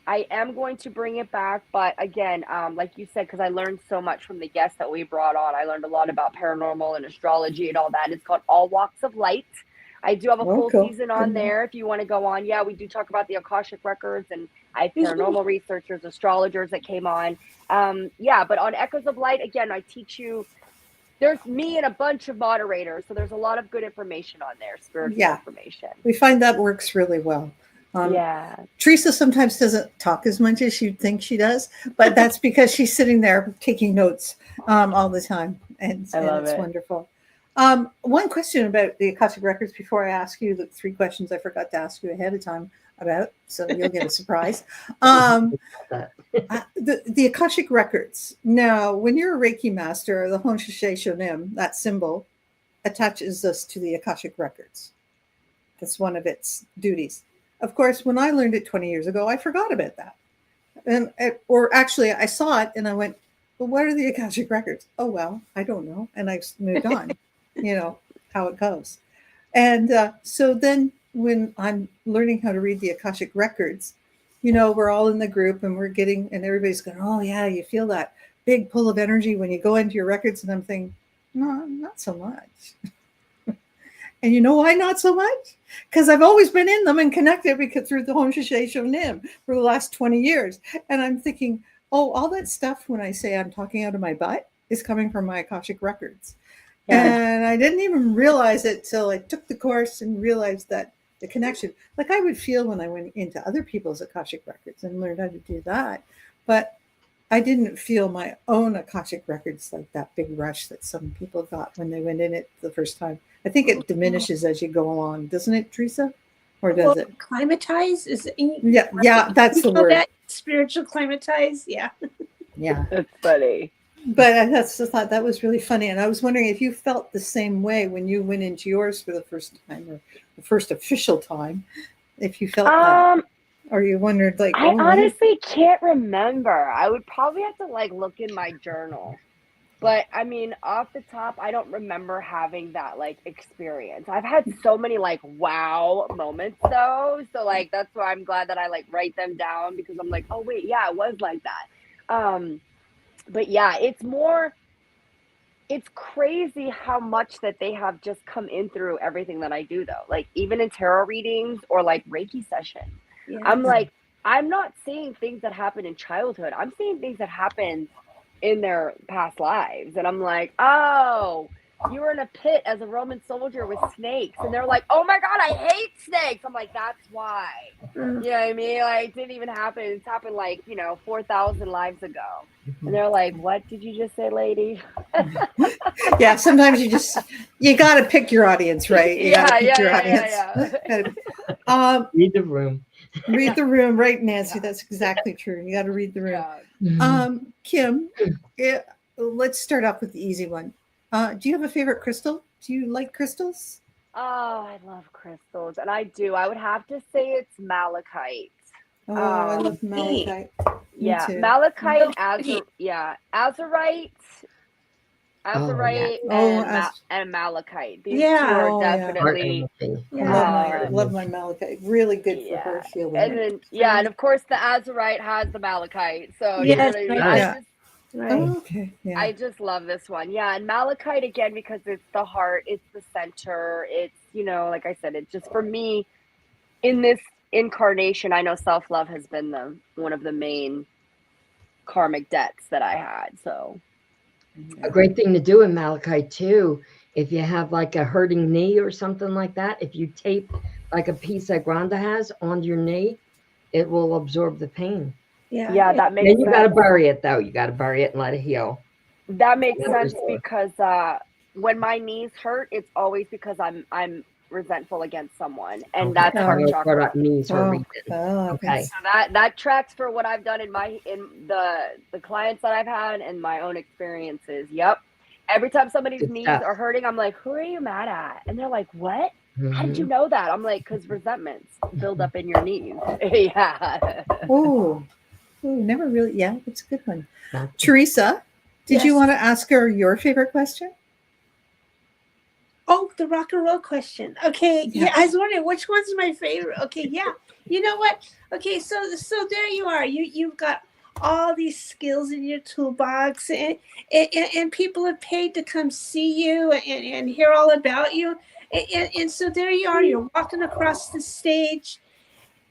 Speaker 3: I am going to bring it back, but again, like you said, because I learned so much from the guests that we brought on. I learned a lot about paranormal and astrology and all that. It's called All Walks of Light. I do have a full season on there if you want to go on. Yeah, we do talk about the Akashic Records, and I have paranormal researchers, astrologers that came on. Yeah, but on Echoes of Light, again, I teach you. There's me and a bunch of moderators, so there's a lot of good information on there, spiritual information.
Speaker 2: We find that works really well.
Speaker 3: Yeah.
Speaker 2: Teresa sometimes doesn't talk as much as you'd think she does, but that's because she's sitting there taking notes all the time, and it's wonderful. One question about the Akashic Records before I ask you the 3 questions I forgot to ask you ahead of time about, so you'll get a surprise. The Akashic Records. Now, when you're a Reiki master, the Honshisei Shonim, that symbol, attaches us to the Akashic Records. That's one of its duties. Of course, when I learned it 20 years ago, I forgot about that. Or actually, I saw it and I went, well, what are the Akashic Records? Oh, well, I don't know. And I moved on, you know, how it goes. And so then when I'm learning how to read the Akashic Records, you know, we're all in the group and we're getting, and everybody's going, oh, yeah, you feel that big pull of energy when you go into your records. And I'm thinking, no, not so much. And you know why not so much? Because I've always been in them and connected through the Honshisei Shonim for the last 20 years. And I'm thinking, oh, all that stuff when I say I'm talking out of my butt is coming from my Akashic Records. Yeah. And I didn't even realize it till I took the course and realized that the connection, like I would feel when I went into other people's Akashic Records and learned how to do that. But I didn't feel my own Akashic Records like that big rush that some people got when they went in it the first time. I think it diminishes as you go along, doesn't it, Teresa? Or does it?
Speaker 1: Climatize? Is it?
Speaker 2: Yeah, that's the word.
Speaker 1: That spiritual climatize? Yeah.
Speaker 2: Yeah.
Speaker 3: That's funny.
Speaker 2: But I just thought that was really funny. And I was wondering if you felt the same way when you went into yours for the first time, or the first official time, if you felt that. Or you wondered, like,
Speaker 3: I honestly can't remember. I would probably have to like look in my journal. But I mean, off the top, I don't remember having that like experience. I've had so many like wow moments though. So like that's why I'm glad that I like write them down, because I'm like, oh wait, yeah, it was like that. But yeah, it's crazy how much that they have just come in through everything that I do though. Like even in tarot readings or like Reiki sessions. Yeah. I'm like, I'm not seeing things that happen in childhood. I'm seeing things that happen in their past lives. And I'm like, oh, you were in a pit as a Roman soldier with snakes. And they're like, oh my God, I hate snakes. I'm like, that's why. You know what I mean? Like, it didn't even happen. It's happened like, 4,000 lives ago. And they're like, what did you just say, lady?
Speaker 2: Yeah, sometimes you got to pick your audience, right? You got to pick your audience.
Speaker 4: Read the room.
Speaker 2: Read the room, right, Nancy? Yeah. That's exactly true. You got to read the room. Yeah. Kim, let's start off with the easy one. Do you have a favorite crystal? Do you like crystals?
Speaker 3: Oh, I love crystals, and I do. I would have to say it's malachite.
Speaker 2: Oh, I love
Speaker 1: neat.
Speaker 2: malachite.
Speaker 3: Yeah,
Speaker 2: too.
Speaker 3: malachite,
Speaker 1: So pretty.
Speaker 3: azurite,
Speaker 4: Oh, yeah.
Speaker 2: Oh,
Speaker 3: and malachite. These two
Speaker 1: Yeah.
Speaker 3: are
Speaker 2: Oh, yeah.
Speaker 4: Heart
Speaker 3: definitely.
Speaker 4: energy.
Speaker 2: I
Speaker 3: Um,
Speaker 2: love my malachite. Really good for
Speaker 3: yeah,
Speaker 2: her healing.
Speaker 3: and then and of course the azurite has the malachite. So you know
Speaker 1: Yes,
Speaker 3: what I mean.
Speaker 1: right.
Speaker 2: Yeah.
Speaker 1: Right.
Speaker 2: Oh, okay. Yeah.
Speaker 3: I just love this one. Yeah, and malachite again because it's the heart, it's the center. It's like I said, it's just for me in this incarnation. I know self love has been one of the main karmic debts that I had. So.
Speaker 4: A great thing to do in malachite too, if you have like a hurting knee or something like that, if you tape like a piece that Granda has onto your knee, it will absorb the pain.
Speaker 1: Yeah.
Speaker 3: Yeah, that makes
Speaker 4: Then you got to
Speaker 3: sense.
Speaker 4: bury it though. You got to bury it and let it heal.
Speaker 3: That makes
Speaker 4: Never
Speaker 3: sense
Speaker 4: sure.
Speaker 3: because when my knees hurt, it's always because I'm resentful against someone, and that's
Speaker 2: Oh.
Speaker 3: heart
Speaker 4: For
Speaker 3: chakra.
Speaker 4: that knees for a
Speaker 2: Oh,
Speaker 4: reason.
Speaker 2: oh,
Speaker 4: Okay.
Speaker 3: So that tracks for what I've done in the clients that I've had and my own experiences. Yep. Every time somebody's
Speaker 4: Good
Speaker 3: knees
Speaker 4: stuff.
Speaker 3: are hurting, I'm like, "Who are you mad at?" And they're like, "What? How did
Speaker 4: Mhm.
Speaker 3: you know that?" I'm like, "Because resentments build up in your knees." Yeah.
Speaker 2: Oh, never really. Yeah, it's a good one.
Speaker 4: That's-
Speaker 2: Teresa, did you
Speaker 1: Yes.
Speaker 2: want to ask her your favorite question?
Speaker 1: Oh, the rock and roll question. Okay,
Speaker 2: Yeah.
Speaker 1: yeah. I was wondering which one's my favorite. Okay, yeah. You know what? Okay, so there you are. You've got all these skills in your toolbox, and people have paid to come see you and hear all about you. And so there you are. You're walking across the stage.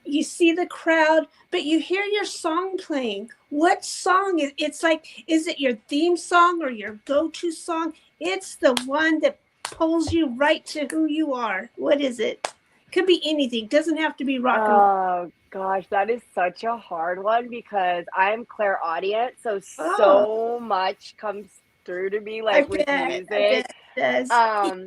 Speaker 1: You see the crowd, but you hear your song playing. What song is it's like? Is it your theme song or your go-to song? It's the one that pulls you right to who you are. What is it? Could be anything. Doesn't have to be rock and roll.
Speaker 3: Oh gosh, that is such a hard one because I'm clairaudient, so
Speaker 1: Oh,
Speaker 3: much comes through to me
Speaker 1: I
Speaker 3: like with
Speaker 1: bet. I
Speaker 3: music.
Speaker 1: bet it does.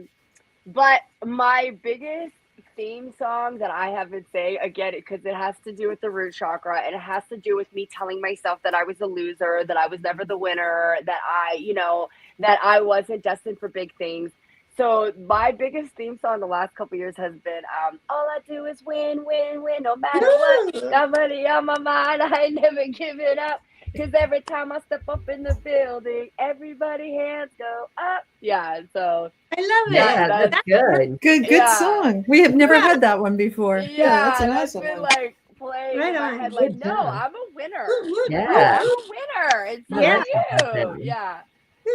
Speaker 3: But my biggest theme song that I have been saying again because it has to do with the root chakra and it has to do with me telling myself that I was a loser, that I was never the winner, that I wasn't destined for big things. So my biggest theme song the last couple years has been all I do is win, win, win, no matter what. Got money on my mind, I ain't never giving up. Because every time I step up in the building, everybody hands go up. Yeah, so
Speaker 1: I love
Speaker 4: Yeah,
Speaker 1: it.
Speaker 4: that's
Speaker 1: That's
Speaker 4: good.
Speaker 2: Good
Speaker 3: yeah.
Speaker 2: song. We have never
Speaker 1: Yeah.
Speaker 2: had that one before. Yeah, that's an
Speaker 3: That's
Speaker 2: awesome
Speaker 3: been
Speaker 2: one.
Speaker 3: like playing
Speaker 1: Right
Speaker 3: in my
Speaker 1: on.
Speaker 3: head. Like,
Speaker 4: Good
Speaker 3: no,
Speaker 4: job.
Speaker 3: I'm a winner.
Speaker 1: Woo, woo,
Speaker 4: Yeah.
Speaker 3: I'm a winner, and so
Speaker 1: Yeah.
Speaker 3: are you. Yeah,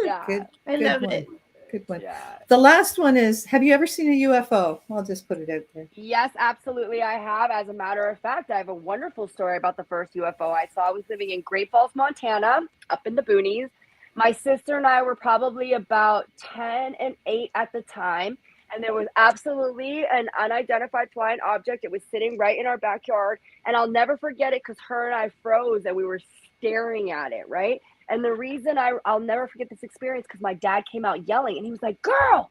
Speaker 3: yeah,
Speaker 2: Good.
Speaker 1: I
Speaker 2: Good
Speaker 1: love
Speaker 2: one.
Speaker 1: it.
Speaker 2: Good one.
Speaker 3: yeah.
Speaker 2: The last one is, have you ever seen a UFO? I'll just put it out there.
Speaker 3: Yes, absolutely. I have. As a matter of fact, I have a wonderful story about the first UFO I saw. I was living in Great Falls, Montana, up in the boonies. My sister and I were probably about 10 and 8 at the time. And there was absolutely an unidentified flying object. It was sitting right in our backyard. And I'll never forget it because her and I froze and we were staring at it, right? And the reason I'll never forget this experience because my dad came out yelling and he was like, girls,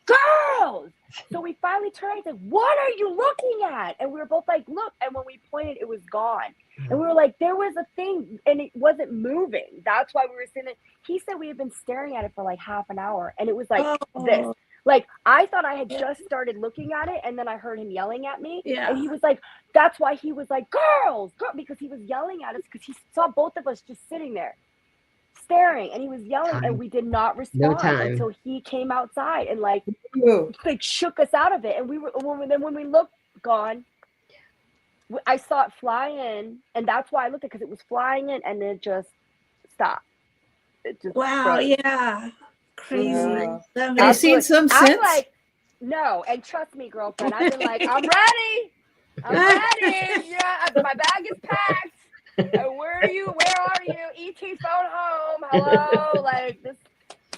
Speaker 3: girls. So we finally turned and said, what are you looking at? And we were both like, look. And when we pointed, it was gone. And we were like, there was a thing and it wasn't moving. That's why we were sitting there. He said we had been staring at it for like half an hour and it was like this.
Speaker 1: Oh,
Speaker 3: Like I thought I had just started looking at it and then I heard him yelling at me.
Speaker 1: yeah.
Speaker 3: And he was like, that's why he was like, girls, because he was yelling at us because he saw both of us just sitting there staring and he was yelling and we did not respond until he came outside and like shook us out of it. And when we looked, gone. I saw it fly in and that's why I looked at it because it was flying in and then it just stopped. It just
Speaker 1: Wow.
Speaker 3: froze.
Speaker 1: Yeah. Crazy.
Speaker 2: Wow.
Speaker 1: Love
Speaker 2: Have you
Speaker 1: it.
Speaker 2: seen some
Speaker 3: I'm
Speaker 2: since?
Speaker 3: like, no, and trust me, girlfriend, I've been like, I'm ready. I'm ready. Yeah, my bag is packed. Where are you? Where are you? ET phone home. Hello. Like this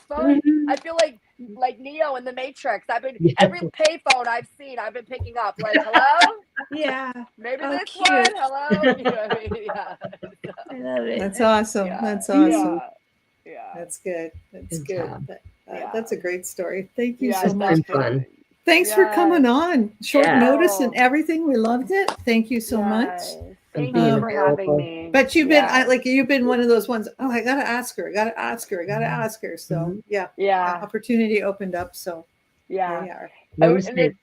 Speaker 3: phone. I feel like Neo in the Matrix. I've been every payphone I've seen, I've been picking up. Like, hello?
Speaker 1: Yeah.
Speaker 3: Maybe
Speaker 1: Oh,
Speaker 3: this
Speaker 1: cute.
Speaker 3: one. Hello? You know what I mean? Yeah.
Speaker 1: I love it.
Speaker 2: That's awesome.
Speaker 3: Yeah.
Speaker 2: That's awesome.
Speaker 3: Yeah. Yeah.
Speaker 2: That's good. That's
Speaker 4: Good
Speaker 2: good.
Speaker 4: job.
Speaker 3: Yeah.
Speaker 2: That's a great story. Thank you
Speaker 3: Yeah,
Speaker 2: so much.
Speaker 4: been fun.
Speaker 2: Thanks for coming on. Short
Speaker 4: Yeah.
Speaker 2: notice and everything. We loved it. Thank you so much.
Speaker 3: Yes. Thank
Speaker 4: being
Speaker 3: you for having
Speaker 4: available.
Speaker 3: me.
Speaker 2: But you've
Speaker 3: Yeah.
Speaker 2: been you've been one of those ones. Oh, I gotta ask her. I gotta ask her. I gotta ask her. So
Speaker 4: Mhm.
Speaker 2: yeah,
Speaker 3: Yeah.
Speaker 2: opportunity opened up. So
Speaker 3: Yeah.
Speaker 2: here we are.
Speaker 4: No
Speaker 3: And
Speaker 4: mistake.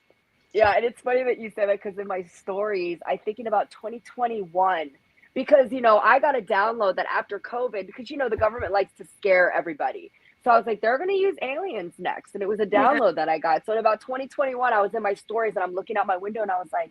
Speaker 3: yeah, and it's funny that you said that because in my stories, I thinking about 2021 because I got a download that after COVID, because the government likes to scare everybody. So I was like, they're gonna use aliens next. And it was a
Speaker 1: Yeah.
Speaker 3: download that I got. So in about 2021, I was in my stories and I'm looking out my window and I was like,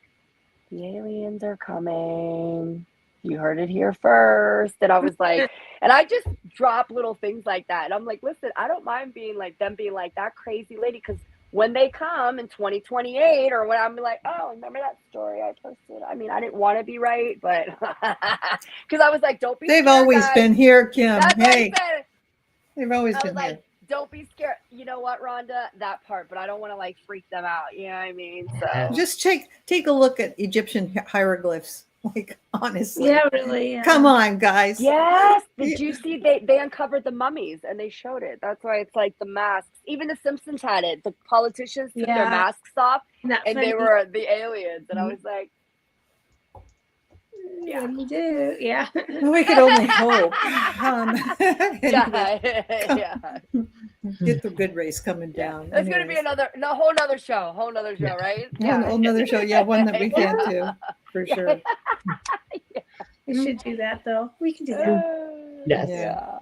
Speaker 3: the aliens are coming. You heard it here first. And I was like, and I just drop little things like that. And I'm like, listen, I don't mind being like them being like that crazy lady, because when they come in 2028 or when I'm like, oh, remember that story I posted? I mean, I didn't want to be right, but because I was like, don't be
Speaker 2: They've
Speaker 3: scared,
Speaker 2: always
Speaker 3: guys.
Speaker 2: been here, Kim.
Speaker 3: That's what I
Speaker 2: Hey,
Speaker 3: said.
Speaker 2: they've always
Speaker 3: I
Speaker 2: been
Speaker 3: was
Speaker 2: here.
Speaker 3: like, don't be scared. You know what, Rhonda? That part, but I don't want to like freak them out. You know what I mean? So
Speaker 2: Just take a look at Egyptian hieroglyphs. Like honestly,
Speaker 1: Yeah, really. Yeah.
Speaker 2: come on, guys.
Speaker 3: yes. Did you see they uncovered the mummies and they showed it? That's why it's like the masks. Even the Simpsons had it. The politicians took their
Speaker 1: Yeah.
Speaker 3: masks off
Speaker 1: Not
Speaker 3: and
Speaker 1: funny.
Speaker 3: they were the aliens. And I was like,
Speaker 1: Yeah, you do. Yeah.
Speaker 2: Well, we could only hope. Anyway,
Speaker 3: yeah.
Speaker 2: get the good race coming
Speaker 3: Yeah.
Speaker 2: down.
Speaker 3: That's gonna be a whole nother show. Right?
Speaker 2: Whole another show. Yeah, one that we can't do for sure.
Speaker 1: We should do that though. We can do that.
Speaker 4: Yes.
Speaker 3: Yeah.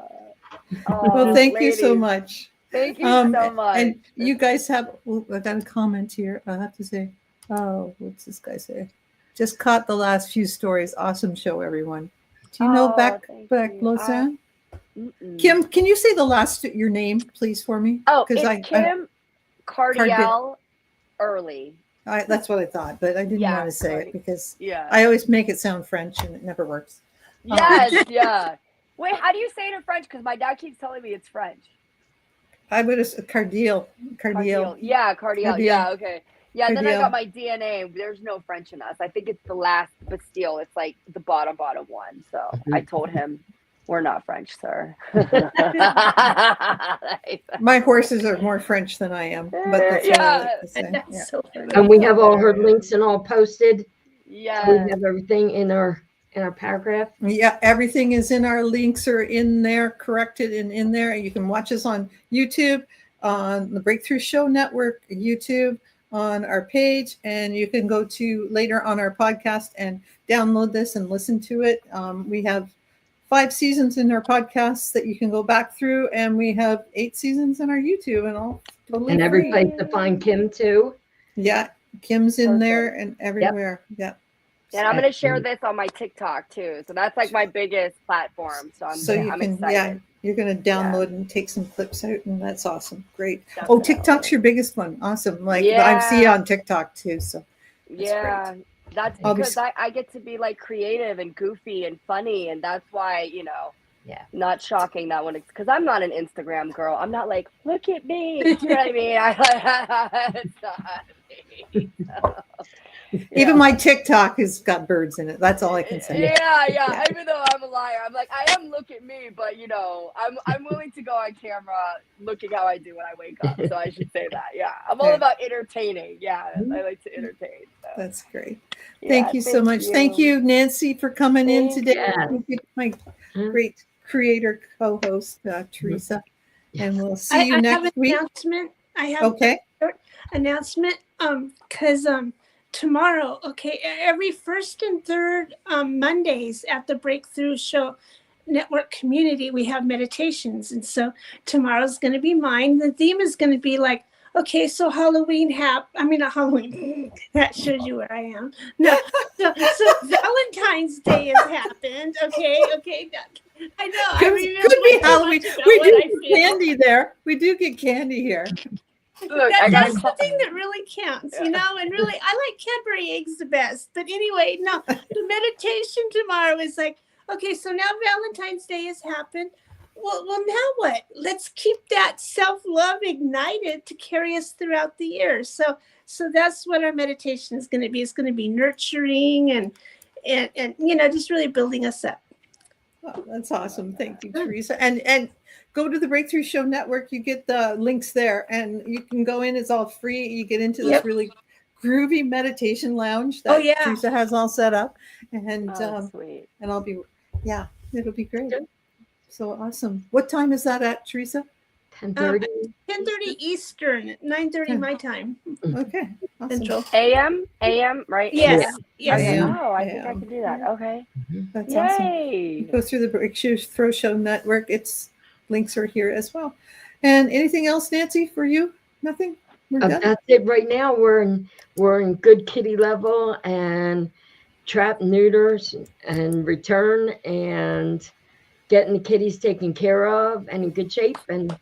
Speaker 2: Well,
Speaker 3: Oh,
Speaker 2: thank you so
Speaker 3: ladies,
Speaker 2: much.
Speaker 3: Thank you so much.
Speaker 2: And you guys have, I got a comment here. I have to say, oh, what's this guy say? Just caught the last few stories. Awesome show, everyone. Do you know Beck
Speaker 3: thank you.
Speaker 2: Lausanne?
Speaker 3: Mm-mm.
Speaker 2: Kim, can you say your name, please, for me?
Speaker 3: Oh, it's
Speaker 2: I
Speaker 3: Kim Cardiel Early.
Speaker 2: that's what I thought, but I didn't
Speaker 3: Yeah,
Speaker 2: want to say
Speaker 3: Cardi-
Speaker 2: it because
Speaker 3: Yeah.
Speaker 2: I always make it sound French and it never works.
Speaker 3: Yes, yeah. Wait, how do you say it in French? Because my dad keeps telling me it's French.
Speaker 2: I would have Cardiel.
Speaker 3: Yeah, Cardiel.
Speaker 2: Cardiel.
Speaker 3: Yeah, okay. Yeah, then I
Speaker 2: Cardiel.
Speaker 3: got my DNA. There's no French in us. I think it's the last Bastille. It's like the bottom one. So I told him, we're not French, sir.
Speaker 2: My horses are more French than I am, but that's what I like to say.
Speaker 1: That's
Speaker 2: Yeah.
Speaker 1: so funny.
Speaker 4: And we have all her links and all posted.
Speaker 3: Yeah.
Speaker 4: We have everything in our paragraph.
Speaker 2: Yeah, everything is in our links are in there, corrected and in there. You can watch us on YouTube, on the Breakthrough Show Network, YouTube, on our page, and you can go to later on our podcast and download this and listen to it. We have 5 seasons in our podcasts that you can go back through, and we have 8 seasons in our YouTube, and all totally
Speaker 4: And every
Speaker 2: free.
Speaker 4: place to find Kim too.
Speaker 2: Yeah, Kim's in
Speaker 3: Perfect.
Speaker 2: there and everywhere. Yep.
Speaker 3: And I'm going to share this on my TikTok too. So that's like my biggest platform. So I'm excited.
Speaker 2: You're going to download and take some clips out, and that's awesome. Great.
Speaker 3: Definitely.
Speaker 2: Oh, TikTok's your biggest one. Awesome. I see you on TikTok too. So
Speaker 3: yeah, that's because I get to be like creative and goofy and funny, and that's why
Speaker 4: Yeah.
Speaker 3: not shocking that one, because I'm not an Instagram girl. I'm not like, look at me. Do you know what I mean? It's not me. So,
Speaker 2: even my TikTok has got birds in it. That's all I can say.
Speaker 3: Yeah. Even though I'm a liar, I'm like, I am look at me, but I'm willing to go on camera looking how I do when I wake up. So I should say that. Yeah, I'm all about entertaining. Yeah, I like to entertain. So.
Speaker 2: That's great. Thank you so much. Thank you, Nancy, for coming in today. Thank you, my great creator co-host, Teresa. And we'll see you next week.
Speaker 1: Announcement. I have a short announcement. Because tomorrow, every first and third Mondays at the Breakthrough Show Network community, we have meditations. And so tomorrow's going to be mine. The theme is going to be like, okay, so Halloween not Halloween. That shows you where I am. No, so Valentine's Day has happened. Okay. I know.
Speaker 2: Could be Halloween. We do get candy there. We do get candy here.
Speaker 3: Look,
Speaker 1: that's the thing that really counts, and really, I like Cadbury eggs the best. But anyway, no, the meditation tomorrow is like, okay, so now Valentine's Day has happened. Well, now what? Let's keep that self-love ignited to carry us throughout the year. So that's what our meditation is going to be. It's going to be nurturing and just really building us up.
Speaker 2: Oh, that's awesome. Thank you, Teresa. And go to the Breakthrough Show Network. You get the links there, and you can go in. It's all free. You get into this really groovy meditation lounge that
Speaker 1: Oh, yeah.
Speaker 2: Teresa has all set up. And
Speaker 3: Sweet.
Speaker 2: and I'll be, yeah, it'll be great.
Speaker 4: Good.
Speaker 2: So awesome. What time is that at, Teresa?
Speaker 4: 10:30.
Speaker 1: 10:30 Eastern, 9:30 my time.
Speaker 2: Okay. Awesome.
Speaker 1: Central.
Speaker 3: AM, right?
Speaker 1: Yes.
Speaker 3: AM?
Speaker 1: Yes.
Speaker 3: Okay.
Speaker 2: AM.
Speaker 3: Oh, I think I
Speaker 2: AM.
Speaker 3: can do that. Okay.
Speaker 2: That's awesome.
Speaker 3: Yay.
Speaker 2: Go through the Breakthrough Throw Show Network. Its links are here as well. And anything else, Nancy, for you? Nothing? We're done?
Speaker 4: That's it right now. We're in good kitty level and trap neuters and return and getting the kitties taken care of and in good shape. And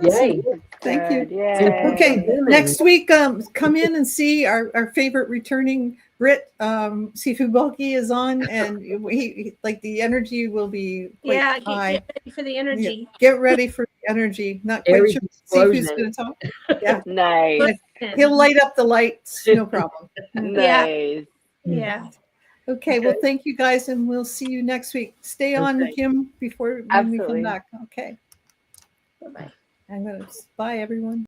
Speaker 4: yay.
Speaker 2: Thank you.
Speaker 3: Good. Yay.
Speaker 2: Okay, next week, come in and see our favorite returning Brit, Sifu Bulky is on, and he like the energy will be quite high.
Speaker 1: Get ready for the energy.
Speaker 2: Yeah, get ready for the energy. Not quite
Speaker 4: Aries
Speaker 2: sure
Speaker 4: explosion.
Speaker 2: Sifu's going to talk. Yeah,
Speaker 3: Nice.
Speaker 2: he'll light up the lights, no problem.
Speaker 3: Nice.
Speaker 1: Yeah.
Speaker 2: Okay, well, thank you guys, and we'll see you next week. Stay on,
Speaker 4: Okay.
Speaker 2: Kim, before when we
Speaker 3: Absolutely.
Speaker 2: come back. Okay.
Speaker 1: Bye-bye.
Speaker 2: I'm gonna bye everyone.